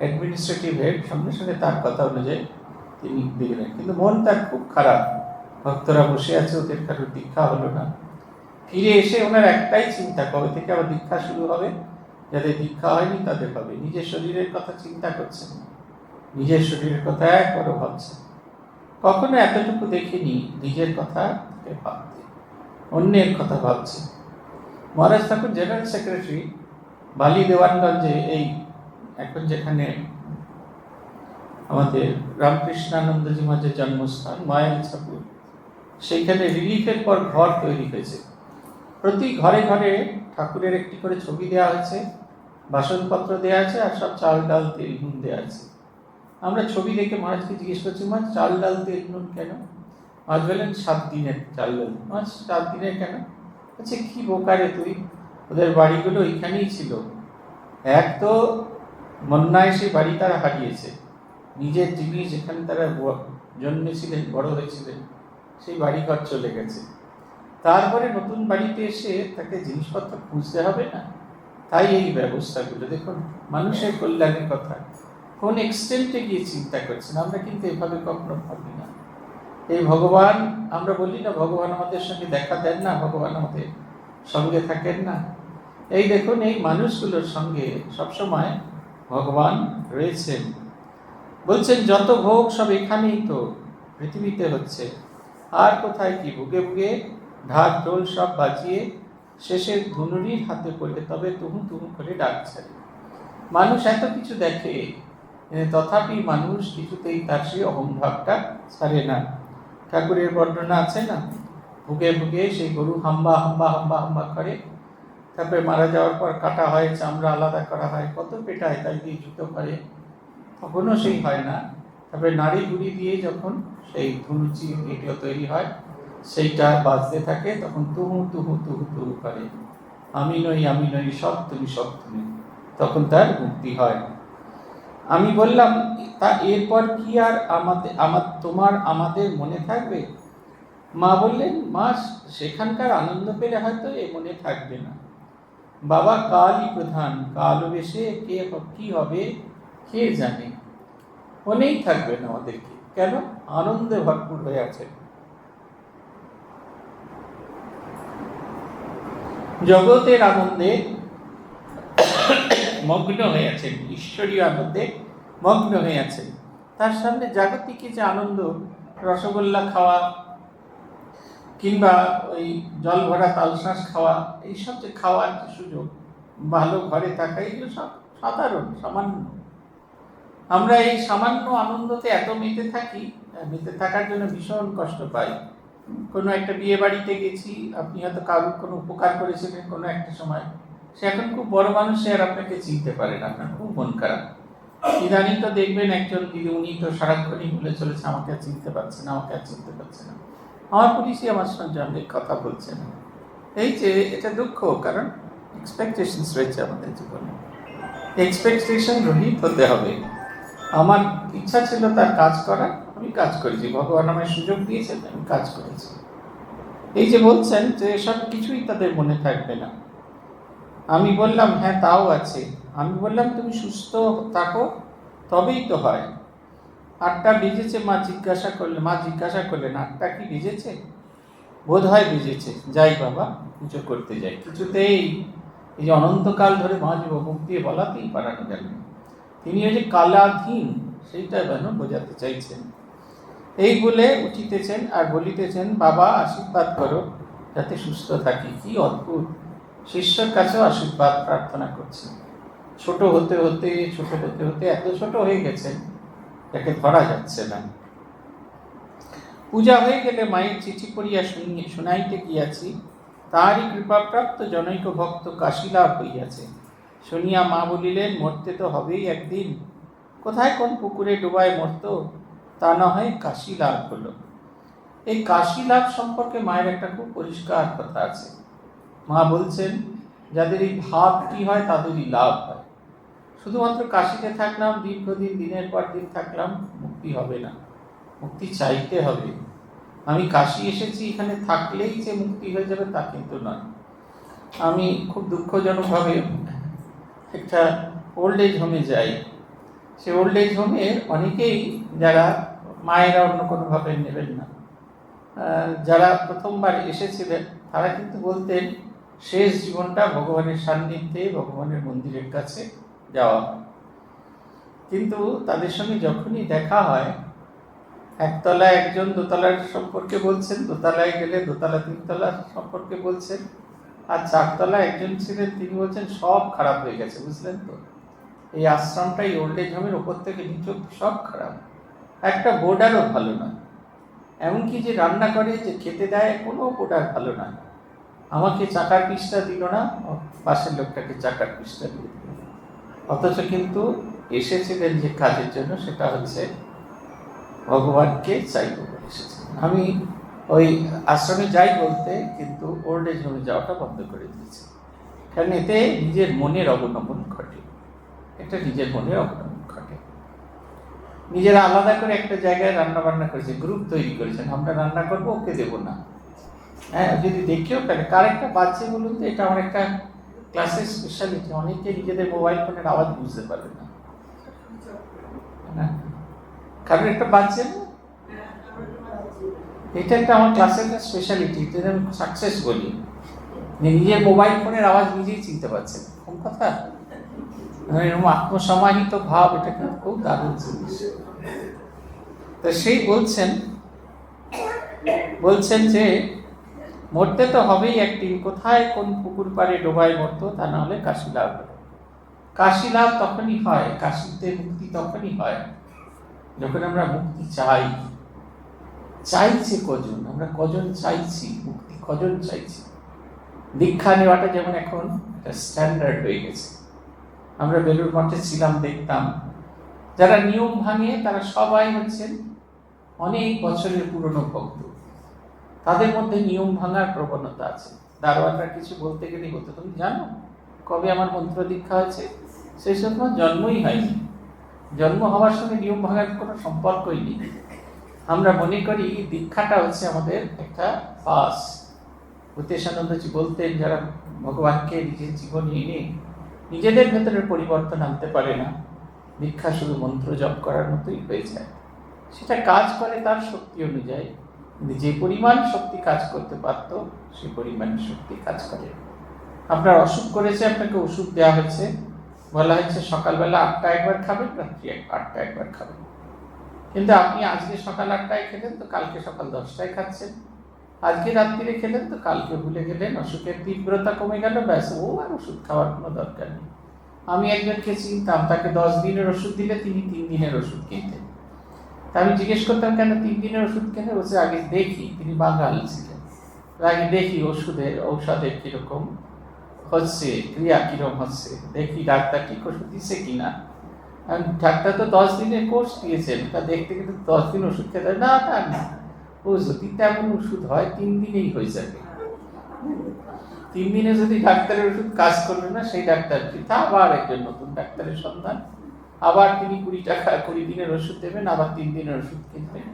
অ্যাডমিনিস্ট্রেটিভ হেড, সঙ্গে সঙ্গে তার কথা অনুযায়ী তিনি দিলেন। কিন্তু মন তার খুব খারাপ, ভক্তরা বসে আছে, ওদের কারোর দীক্ষা হলো না। ফিরে এসে ওনার একটাই চিন্তা, কবে থেকে আবার দীক্ষা শুরু হবে, যাদের দীক্ষা হয়নি তাদের হবে। নিজের শরীরের কথা চিন্তা করছেন, নিজের শরীরের কথা একবারও ভাবছেন। কখনো এতটুকু দেখিনি নিজের কথা ভাবতে, অন্যের কথা ভাবছে। মহারাজ ঠাকুর জেনারেল সেক্রেটারি বালি দেওয়ানগঞ্জে, এই এখন যেখানে আমাদের রামকৃষ্ণানন্দজি মহারাজের জন্মস্থান মায়ালিছাপুর, সেইখানে রিলিফের পর ঘর তৈরি হয়েছে। প্রতি ঘরে ঘরে ঠাকুরের একটি করে ছবি দেওয়া হয়েছে, বাসনপত্র দেওয়া আছে, আর সব চাল ডাল তেল নুন দেওয়া আছে। আমরা ছবি দেখে মহারাজকে জিজ্ঞেস করছি, মহারাজ চাল ডাল তেল নুন কেন? মহারাজ বললেন, 7 দিনের চাল ডাল। মহারাজ 7 দিনের কেন? আচ্ছা কি বোকারে তুই, ওদের বাড়িগুলো ওইখানেই ছিল। এক তো বন্যায় সেই বাড়ি তারা হারিয়েছে, নিজের জিনিস যেখানে তারা জন্মেছিলেন, বড় হয়েছিলেন, সেই বাড়িঘর চলে গেছে। তারপরে নতুন বাড়িতে এসে তাকে জিনিসপত্র খুঁজতে হবে না? তাই এই ব্যবস্থাগুলো দেখুন, মানুষের কল্যাণের কথা কোন এক্সটেন্টে গিয়ে চিন্তা করছেন। আমরা কিন্তু এভাবে কখনো ভাবি না। এই ভগবান, আমরা বলি না ভগবান আমাদের সঙ্গে দেখা দেন না, ভগবান আমাদের সঙ্গে থাকেন না। এই দেখুন, এই মানুষগুলোর সঙ্গে সবসময় ভগবান রয়েছেন। বলছেন, যত ভোগ সব এখানেই তো পৃথিবীতে হচ্ছে, আর কোথায় কি? বুকে বুকে ঢাক ঢোল সব বাজিয়ে শেষের ধনুরির হাতে পড়লে তবে তুহু তুহু করে ডাকছে। মানুষ এত কিছু দেখে, তথাপি মানুষ কিছুতেই তার সেই অহংভাবটা ছাড়ে না। ঠাকুরের বর্ণনা আছে না, ভুগে ভুগে সেই গরু হাম্বা হাম্বা হাম্বা হাম্বা করে, তারপরে মারা যাওয়ার পর কাটা হয়, চামড়া আলাদা করা হয়, কত পেটায়, তাই দিয়ে জুতো করে, তখনও সেই হয় না। তারপরে নাড়ি গুড়ি দিয়ে যখন সেই ধুনুচি এগুলো তৈরি হয়, সেইটা বাজতে থাকে, তখন তুহু তুহু তুহু তুহু করে, আমি নই সব তুমি, সব তুমি, তখন তার মুক্তি হয়। আমি বললাম, তা এরপর কি আর আমাদের মনে থাকবে? মা বললেন, মা সেখানকার আনন্দ পেলে হয়তো এ মনে থাকবে না। বাবা কালই প্রধান, কাল বেশে কে কি হবে কে জানে, মনেই থাকবে না আমাদেরকে। কেন? আনন্দে ভরপুর হয়ে আছে, জগতের আনন্দে মগ্ন হয়ে আছেন, ঈশ্বরীয় আনন্দে মগ্ন হয়ে আছেন। তার সামনে জাগতিক যে আনন্দ, রসগোল্লা খাওয়া কিংবা ওই জল ভরা তালশাঁস খাওয়া, এইসব যে খাওয়ার যে সুযোগ, ভালো ঘরে থাকা, এগুলো সব সাধারণ, সামান্য। আমরা এই সামান্য আনন্দতে এত মেতে থাকি, মেতে থাকার জন্য ভীষণ কষ্ট পাই। কোনো একটা বিয়ে বাড়িতে গেছি, আপনি হয়তো কারোর কোনো উপকার করেছিলেন কোনো একটা সময়, সে এখন খুব বড় মানুষ, সে আর আপনাকে চিনতে পারে না, আপনার খুব মন খারাপ। ইদানিং তো দেখবেন একজন দিদি, উনি তো সারাক্ষণই বলে চলেছে আমাকে আর চিনতে পারছে না, আমাকে আর চিনতে পারছে না, আমার পুলিশই আমার সঙ্গে কথা বলছে না। এই যে এটা দুঃখ, কারণ এক্সপেকটেশনস রয়েছে আমাদের জীবনে, এক্সপেকটেশন রহিত হতে হবে। আমার ইচ্ছা ছিল তার কাজ করার, আমি কাজ করেছি, ভগবান আমায় সুযোগ দিয়েছেন, আমি কাজ করেছি। এই যে বলছেন যে সব কিছুই তাদের মনে থাকবে না, আমি বললাম হ্যাঁ তাও আছে। আমি বললাম তুমি সুস্থ থাকো তবেই তো হয়। 8টা বেজেছে, মা জিজ্ঞাসা করলেন 8টা কি বেজেছে? বোধ হয় বেজেছে, যাই বাবা পুজো করতে যাই। কিছুতেই এই যে অনন্তকাল ধরে বাঁচবো মুখ দিয়ে বলাতেই পারানো গেল না। তিনি ওই যে কালাধীন সেইটা যেন বোঝাতে চাইছেন। এই বলে উঠিতেছেন আর বলিতেছেন বাবা আশীর্বাদ করো যাতে সুস্থ থাকি। কি অদ্ভুত, শিষ্যর কাছেও আশীর্বাদ প্রার্থনা করছেন। ছোট হতে হতে এত ছোট হয়ে গেছেন যাকে ধরা যাচ্ছে না। পূজা হয়ে গেলে মায়ের চিঠি পড়িয়া শুনাইতে গিয়াছি, তাহারই কৃপাপ্রাপ্ত জনৈক ভক্ত কাশীলাভ হইয়াছে। শুনিয়া মা বলিলেন মরতে তো হবেই একদিন, কোথায় কোন পুকুরে ডুবায় মরত, তা না হয় কাশীলাভ হলো। এই কাশীলাভ সম্পর্কে মায়ের একটা খুব পরিষ্কার কথা আছে। মা বলছেন যাদের এই ভাবটি হয় তাদেরই লাভ হয়। শুধুমাত্র কাশীতে থাকলাম দীর্ঘদিন, দিনের পর দিন থাকলাম, মুক্তি হবে না, মুক্তি চাইতে হবে। আমি কাশী এসেছি এখানে থাকলেই যে মুক্তি হয়ে যাবে তা কিন্তু নয়। আমি খুব দুঃখজনকভাবে একটা ওল্ড এজ হোমে যাই। সে ওল্ড এজ হোমের অনেকেই, যারা মায়েরা অন্য কোনোভাবে নেবেন না, যারা প্রথমবার এসেছিলেন তারা কিন্তু বলতেন শেষ জীবনটা ভগবানের সান্নিধ্যে, ভগবানের মন্দিরের কাছে যাওয়া হয়। কিন্তু তাদের সঙ্গে যখনই দেখা হয়, একতলায় একজন দোতলার সম্পর্কে বলছেন, দোতলায় গেলে দোতলা তিনতলার সম্পর্কে বলছেন, আর 4তলা একজন ছিলেন তিনি বলছেন সব খারাপ হয়ে গেছে, বুঝলেন তো। এই আশ্রমটাই ওল্ড এজ হোমের ওপর থেকে নিচে সব খারাপ, একটা বোর্ডারও ভালো নয়। এমনকি যে রান্না করে, যে খেতে দেয়, কোনো বোর্ডার ভালো নয়। আমাকে চাকার পিসটা দিল না, পাশের লোকটাকে চাকার পিসটা দিয়ে দিল। অথচ কিন্তু এসেছিলেন যে কাজের জন্য, সেটা হচ্ছে ভগবানকে চাইতে এসেছেন। আমি ওই আশ্রমে যাই বলতে, কিন্তু ওল্ড এজ হোমে যাওয়াটা বন্ধ করে দিয়েছি, কারণ এতে নিজের মনের অবনমন ঘটে, একটা নিজের মনের অবনমন ঘটে। নিজেরা আলাদা করে একটা জায়গায় রান্না বান্না করেছে, গ্রুপ তৈরি করেছেন, আমরা রান্না করবো, ওকে দেবো না। হ্যাঁ, যদি দেখেও ফেলে কার একটা বাচ্চা বলুন তো, এটা আমার একটা ক্লাসের স্পেশালিটি। অনেকে নিজেদের মোবাইল ফোনের আওয়াজ বুঝতে পারবে না, কারণ একটা বাচ্চা না, এটা একটা আমার ক্লাসের স্পেশালিটি, যেটা আমি সাকসেস বলি। নিজের মোবাইল ফোনের আওয়াজ নিজেই চিনতে পারছে না, কোন কথা। এরকম আত্মসমাহিত ভাব, এটা কিন্তু খুব দারুণ জিনিস। তো সেই বলছেন যে মরতে তো হবেই একদিন, কোথায় কোন পুকুর পাড়ে ডোবায় মরতো, তা না হলে কাশীলাভ হলো। কাশীলাভ তখনই হয়, কাশীতে মুক্তি তখনই হয় যখন আমরা মুক্তি চাইছি। আমরা কজন চাইছি মুক্তি, কজন চাইছি। দীক্ষা নেওয়াটা যেমন এখন একটা স্ট্যান্ডার্ড হয়ে গেছে। আমরা বেলুড় মঠে ছিলাম, দেখতাম যারা নিয়ম ভাঙে তারা সবাই হচ্ছেন অনেক বছরের পুরনো ভক্ত। তাদের মধ্যে নিয়ম ভাঙার প্রবণতা আছে। দারোয়ানরা কিছু বলতে গেলেই বলতে, তুমি জানো কবে আমার মন্ত্র দীক্ষা হয়েছে? সেই সময় জন্মই হয়নি, জন্ম হওয়ার সঙ্গে নিয়ম ভাঙার কোনো সম্পর্কই নেই। আমরা মনে করি দীক্ষাটা হচ্ছে আমাদের একটা পাস। ভূতেশানন্দজি বলতেন, যারা ভগবানকে নিজের জীবনে এনে নিজেদের ভেতরের পরিবর্তন আনতে পারে না, দীক্ষা শুধু মন্ত্র জপ করার মতোই হয়ে যায়। সেটা কাজ করে তার শক্তি অনুযায়ী, কিন্তু যে পরিমাণ শক্তি কাজ করতে পারত সে পরিমাণ শক্তি কাজ করে। আপনার অসুখ করেছে, আপনাকে ওষুধ দেওয়া হয়েছে, বলা হয়েছে সকালবেলা 8টায় একবার খাবেন, রাত্রি 8টায় একবার খাবেন। কিন্তু আপনি আজকে সকাল 8টায় খেলেন তো কালকে সকাল 10টায় খাচ্ছেন, আজকে রাত্রিরে খেলেন তো কালকে ভুলে গেলেন, অসুখের তীব্রতা কমে গেল, ব্যাস, ও আর ওষুধ খাওয়ার কোনো দরকার নেই। আমি একজনকে চিনতাম, তাকে 10 দিনের ওষুধ দিলে তিনি 3 দিনের ওষুধ কিনতেন। তা আমি জিজ্ঞেস করতাম কেন 3 দিনের ওষুধ কেনে? বলছে আগে দেখি, তিনি বাঙাল ছিলেন, আগে দেখি ঔষধের কিরকম হচ্ছে, ক্রিয়া কিরকম হচ্ছে, দেখি ডাক্তার ঠিক ওষুধ দিচ্ছে কিনা। আর ডাক্তার তো 10 দিনের কোর্স দিয়েছেন, তা দেখতে কিন্তু 10 দিন ওষুধ খেতে না না না, ও যদি তেমন ওষুধ হয় 3 দিনেই হয়ে যাবে। 3 দিনে যদি ডাক্তারের ওষুধ কাজ করলো না, সেই ডাক্তার তা আবার একজন নতুন ডাক্তারের সন্ধান, আবার তিনি 20 টাকা 20 দিনের ওষুধ দেবেন, আবার 3 দিনের ওষুধ কিনবেন।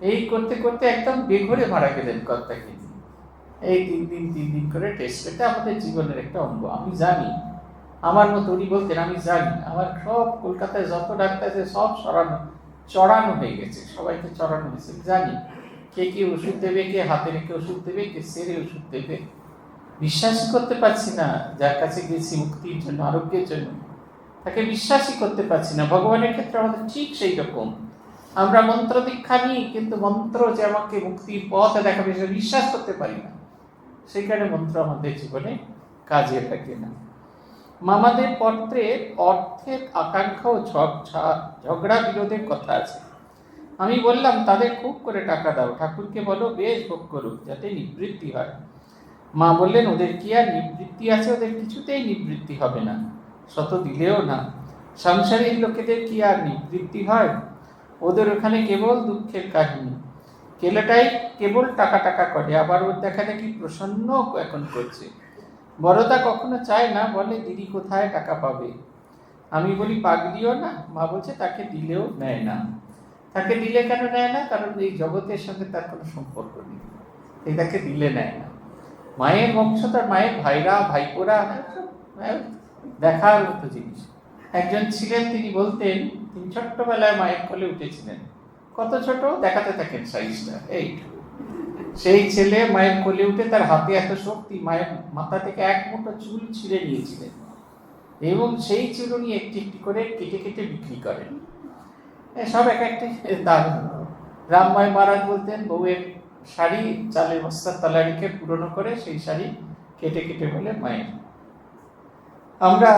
এই করতে করতে একদম বেঘরে মারা গেলেন কর্তা কিন্তু। এই 3 দিন করে টেস্ট করতে আমাদের জীবনের একটা অঙ্গ। আমি জানি, আমার মতো উনি বলতেন, আমি জানি আমার সব কলকাতায় যত ডাক্তার আছে সব চড়ানো হয়ে গেছে, সবাইকে চড়ানো হয়েছে। জানি কে কে ওষুধ দেবে, কে হাতে রেখে ওষুধ দেবে, কে সেরে ওষুধ দেবে। বিশ্বাসই করতে পারছি না, যার কাছে গেছি মুক্তির জন্য, আরোগ্যের জন্য, তাকে বিশ্বাসই করতে পারছি না। ভগবানের ক্ষেত্রে আমাদের ঠিক সেই রকম, আমরা মন্ত্র দীক্ষা নিই, কিন্তু মন্ত্র যে আমাকে মুক্তির পথ দেখাবে সেটা বিশ্বাস করতে পারি না। সেই কারণে মন্ত্র আমাদের জীবনে কাজে লাগে না। মামাদের পত্রে অর্থের আকাঙ্ক্ষা ও ঝগড়া বিরোধের কথা আছে। আমি বললাম তাদের খুব করে টাকা দাও, ঠাকুরকে বলো বেশ ভোগ করুক, যাতে নিবৃত্তি হয়। মা বললেন ওদের কি আর নিবৃত্তি আছে, ওদের কিছুতেই নিবৃত্তি হবে না, শত দিলেও না। সংসারীর লোকেদের কি আর নিবৃত্তি হয়, ওদের ওখানে কেবল দুঃখের কাহিনী। কেলেটাই কেবল টাকা টাকা করে, আবার ওর দেখা দেখি প্রসন্ন এখন করছে। বড়দা কখনো চায় না, বলে দিদি কোথায় টাকা পাবে। আমি বলি পাগলিও না। মা বলছে তাকে দিলেও নেয় না। তাকে দিলে কেন নেয় না? কারণ এই জগতের সঙ্গে তার কোনো সম্পর্ক নেই, এই তাকে দিলে নেয় না। মায়ের বংশ, তার মায়ের ভাইরা ভাইপোরা দেখার মতো জিনিস। একজন ছিলেন, তিনি বলতেন তিনি ছোট্টবেলায় মায়ের কোলে উঠেছিলেন। কত ছোট দেখাতে থাকেন সাইজটা, এই সেই ছেলে মায়ের কোলে উঠে তার হাতে এত শক্তি, মায়ের মাথা থেকে এক মুঠো চুল ছিঁড়ে নিয়েছিলেন এবং সেই চুলুনি একটি একটি করে কেটে কেটে বিক্রি করেন। সব এক একটি দারুণ। রামমাই মহারাজ বলতেন বউয়ের শাড়ি চালের বস্তার তলায় রেখে পুরনো করে সেই শাড়ি কেটে কেটে বলে মায়ের। আমরা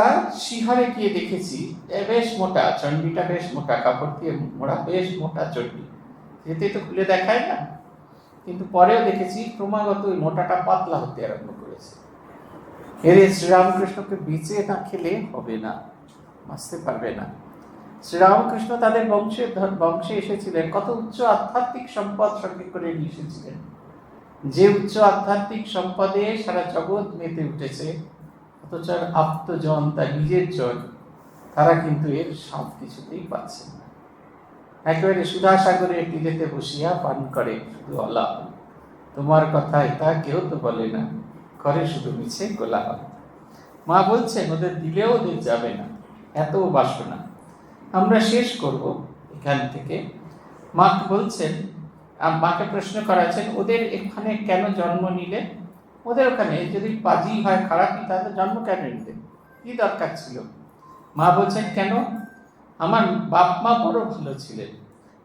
শিহরে গিয়ে দেখেছি বেশ মোটা চণ্ডীটা, বেশ মোটা কাপড় দিয়ে মোড়া, বেশ মোটা চণ্ডী, যেতে তো খুলে দেখায় না, কিন্তু পরেও দেখেছি ক্রমাগত ওই মোটাটা পাতলা হতে আরম্ভ করেছে। এর শ্রীরামকৃষ্ণকে বেঁচে না খেলে হবে না, বাঁচতে পারবে না। শ্রীরামকৃষ্ণ তাদের বংশে এসেছিলেন, কত উচ্চ আধ্যাত্মিক সম্পদ সঙ্গে করে নিয়ে এসেছিলেন। যে উচ্চ আধ্যাত্মিক সম্পদে সারা জগৎ মেতে উঠেছে, অথচ আপ্তজন, তার নিজের জন, তারা কিন্তু এর সব কিছুতেই পাচ্ছে না। একেবারে সুধাসাগরে তীরেতে বসিয়া পান করে শুধু অলাপ, তোমার কথা এটা কেউ তো বলে না, করে শুধু মিছে কোলাহল। মা বলছেন ওদের দিলেও ওদের যাবে না, এত বাসনা। আমরা শেষ করব এখান থেকে। মা বলছেন, মাকে প্রশ্ন করাচ্ছেন ওদের এখানে কেন জন্ম নিলে, ওদের ওখানে যদি পাজি হয়, খারাপই, তাদের জন্ম কেন নিলে, কি দরকার ছিল? মা বলছেন কেন, আমার বাপ মা বড় ভালো ছিলেন,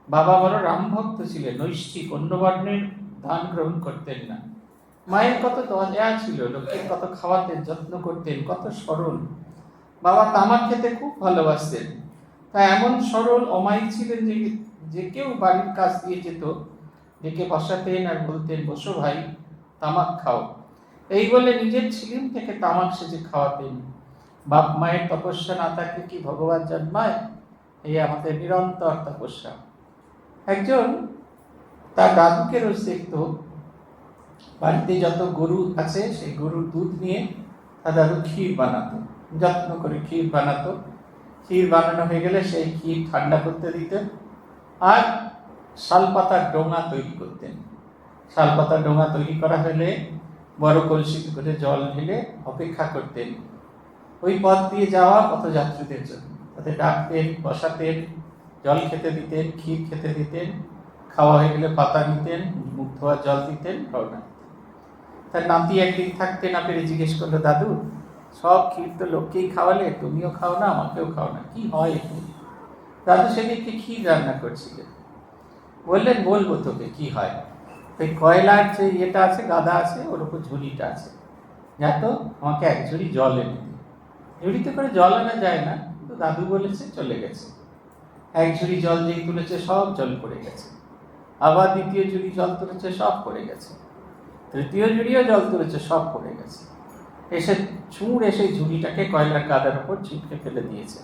বাবা বড় রামভক্ত ছিলেন, নৈষ্ঠিক, অন্য বর্ণের দান গ্রহণ করতেন না। মায়ের কত দয়া ছিল, লোকের কত খাওয়াতেন, যত্ন করতেন, কত সরল। বাবা তামাক খেতে খুব ভালোবাসতেন, তা এমন সরল অমায়িক ছিলেন যে কেউ বাড়ির কাজ দিয়ে যেত, ডেকে বসাতেন আর বলতেন বসো ভাই তামাক খাও, এই বলে নিজের ছিলিম থেকে তামাক সেজে খাওয়াতেন। বাপ মায়ের তপস্যা না থাকলে কি ভগবান জন্মায়? এই আমাদের নিরন্তর তপস্যা। একজন তার দাদুকে রোজ দেখতো, বাড়িতে যত গরু আছে সেই গরুর দুধ নিয়ে তার দাদু ক্ষীর বানাতো, যত্ন করে ক্ষীর বানাতো। ক্ষীর বানানো হয়ে গেলে সেই ক্ষীর ঠান্ডা করতে দিতেন আর শালপাতার ডোঙা তৈরি করতেন। শালপাতার ডোঙা তৈরি করা হলে বড় কলসিতে করে জল ঢেলে অপেক্ষা করতেন ওই পথ দিয়ে যাওয়া পথযাত্রীদের জন্য। তাদের ডাকতেন, বসাতেন, জল খেতে দিতেন, ক্ষীর খেতে দিতেন, খাওয়া হয়ে গেলে পাতা নিতেন, মুখ ধোয়ার জল দিতেন, রওনা দিতেন। তার নাতি একদিন থাকতে না পেরে জিজ্ঞেস করলো, দাদু সব ক্ষীর তো লোককেই খাওয়ালে, তুমিও খাও না, আমাকেও খাও না, কি হয় একটু? দাদু সেদিনকে ক্ষীর রান্না করছিলেন। বললেন বলবো তোকে কি হয়। ওই কয়লার যে ইয়েটা আছে, গাদা আছে, ওর উপর ঝুড়িটা আছে, যা তো আমাকে এক ঝুড়ি জল এনে দিই। ঝুড়িতে করে জল আনা যায় না, কিন্তু দাদু বলেছে চলে গেছে। এক ঝুড়ি জল যেই তুলেছে সব জল পড়ে গেছে, আবার দ্বিতীয় ঝুড়ি জল তুলেছে সব পড়ে গেছে, তৃতীয় ঝুড়িও জল তুলেছে সব পড়ে গেছে। এসে ছুঁড় এসে ঝুড়িটাকে কয়লার গাদার উপর ছিটকে ফেলে দিয়েছে।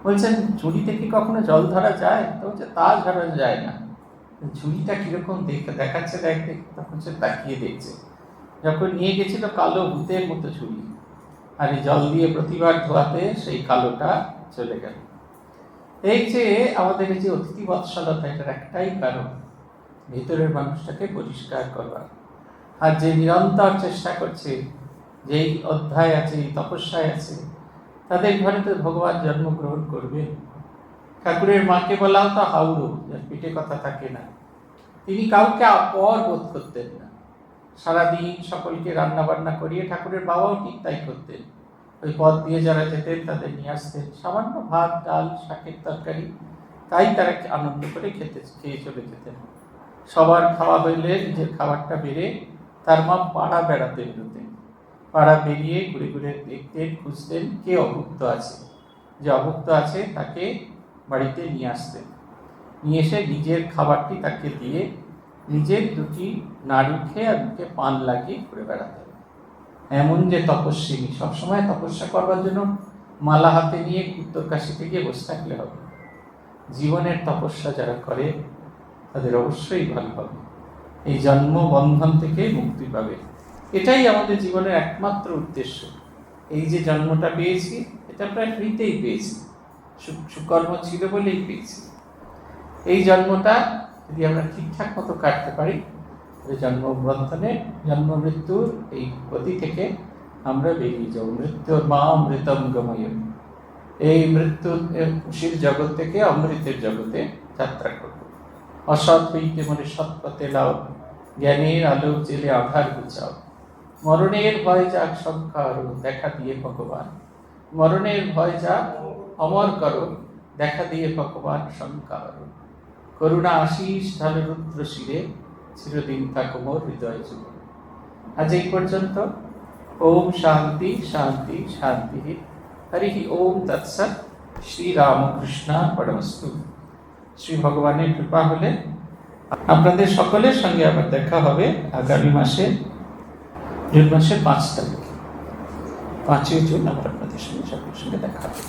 বলছেন ঝুড়ি থেকে কখনো জল ধরা যায়? তো বলছে তা ধরা যায় না। ঝুড়িটা কিরকম দেখাচ্ছে দেখতে, তখন সে তাকিয়ে দেখছে। যখন নিয়ে গেছিল কালো ভূতের মতো ঝুড়ি, আর এই জল দিয়ে প্রতিবার ধোয়াতে সেই কালোটা চলে গেল। এই যে আমাদের এই যে অতিথি বৎসলতা, এটার একটাই কারণ ভিতরের মানুষটাকে পরিষ্কার করবার। আর যে নিরন্তর চেষ্টা করছে, যেই অধ্যায় আছে, এই তপস্যায় আছে, তাদের ঘরে তো ভগবান জন্মগ্রহণ করবে। ঠাকুরের মাকে বলাও তো হাউড়ো, যার পেটে কথা থাকে না। তিনি কাউকে আপর বোধ করতেন না। সারাদিন সকলকে রান্না বান্না করিয়ে, ঠাকুরের বাবাও ঠিক তাই করতেন। ওই পথ দিয়ে যারা যেতেন তাদের নিয়ে আসতেন সামান্য ভাত, ডাল, শাকের তরকারি, তাই তারা আনন্দ করে খেয়ে চলে যেতেন। সবার খাওয়া হইলে নিজের খাবারটা বেড়ে তার মা পাড়া বেড়াতে বেরোতেন। পাড়া বেরিয়ে ঘুরে ঘুরে দেখতেন, খুঁজতেন কে অভুক্ত আছে। যে অভুক্ত আছে তাকে বাড়িতে নিয়ে আসতেন। নিয়ে এসে নিজের খাবারটি তাকে দিয়ে নিজের দুটি নাড়ু খেয়ে আর মুখে পান লাগিয়ে ঘুরে বেড়াতেন। এমন যে তপস্বিনী, সবসময় তপস্যা করবার জন্য মালা হাতে নিয়ে উত্তরকাশীতে গিয়ে বসে থাকলে হবে। জীবনের তপস্যা যারা করে তাদের অবশ্যই ভালো হবে, এই জন্ম বন্ধন থেকে মুক্তি পাবে। এটাই আমাদের জীবনের একমাত্র উদ্দেশ্য। এই যে জন্মটা পেয়েছি, এটা প্রায় ফ্রিতেই পেয়েছি, সুকর্ম ছিল বলেই পেয়েছি। এই জন্মটা যদি আমরা ঠিকঠাক মতো কাটতে পারি, জন্মবন্ধনে, জন্ম মৃত্যুর এই গতি থেকে আমরা বেরিয়ে যাব। মৃত্যুর মা অমৃতম গময়, এই মৃত্যুশীল জগৎ থেকে অমৃতের জগতে যাত্রা করব। অসৎ হইতে মনে সৎ পথে লাও, জ্ঞানের আলো জেলে আধার বুঝাও। মরণের ভয় যাক সংখ্যা আরো, দেখা দিয়ে ভগবান। মরণের ভয় যাক অমর করো, দেখা দিয়ে ভগবান সংখ্যা আরো। করুণা আশিস ঢালে রুদ্র শিরে, চিরদিন থাকো মোর হৃদয় জুড়ে। আজ এই পর্যন্ত। ওম শান্তি শান্তি শান্তি। হরি ওম তৎসৎ। শ্রী রামকৃষ্ণ পরমস্তু। শ্রী ভগবানের কৃপা হলে আপনাদের সকলের সঙ্গে আবার দেখা হবে আগামী মাসে, জুন মাসের 5 তারিখে। 5ই জুন আবার আপনাদের সঙ্গে সকলের সঙ্গে দেখা হবে।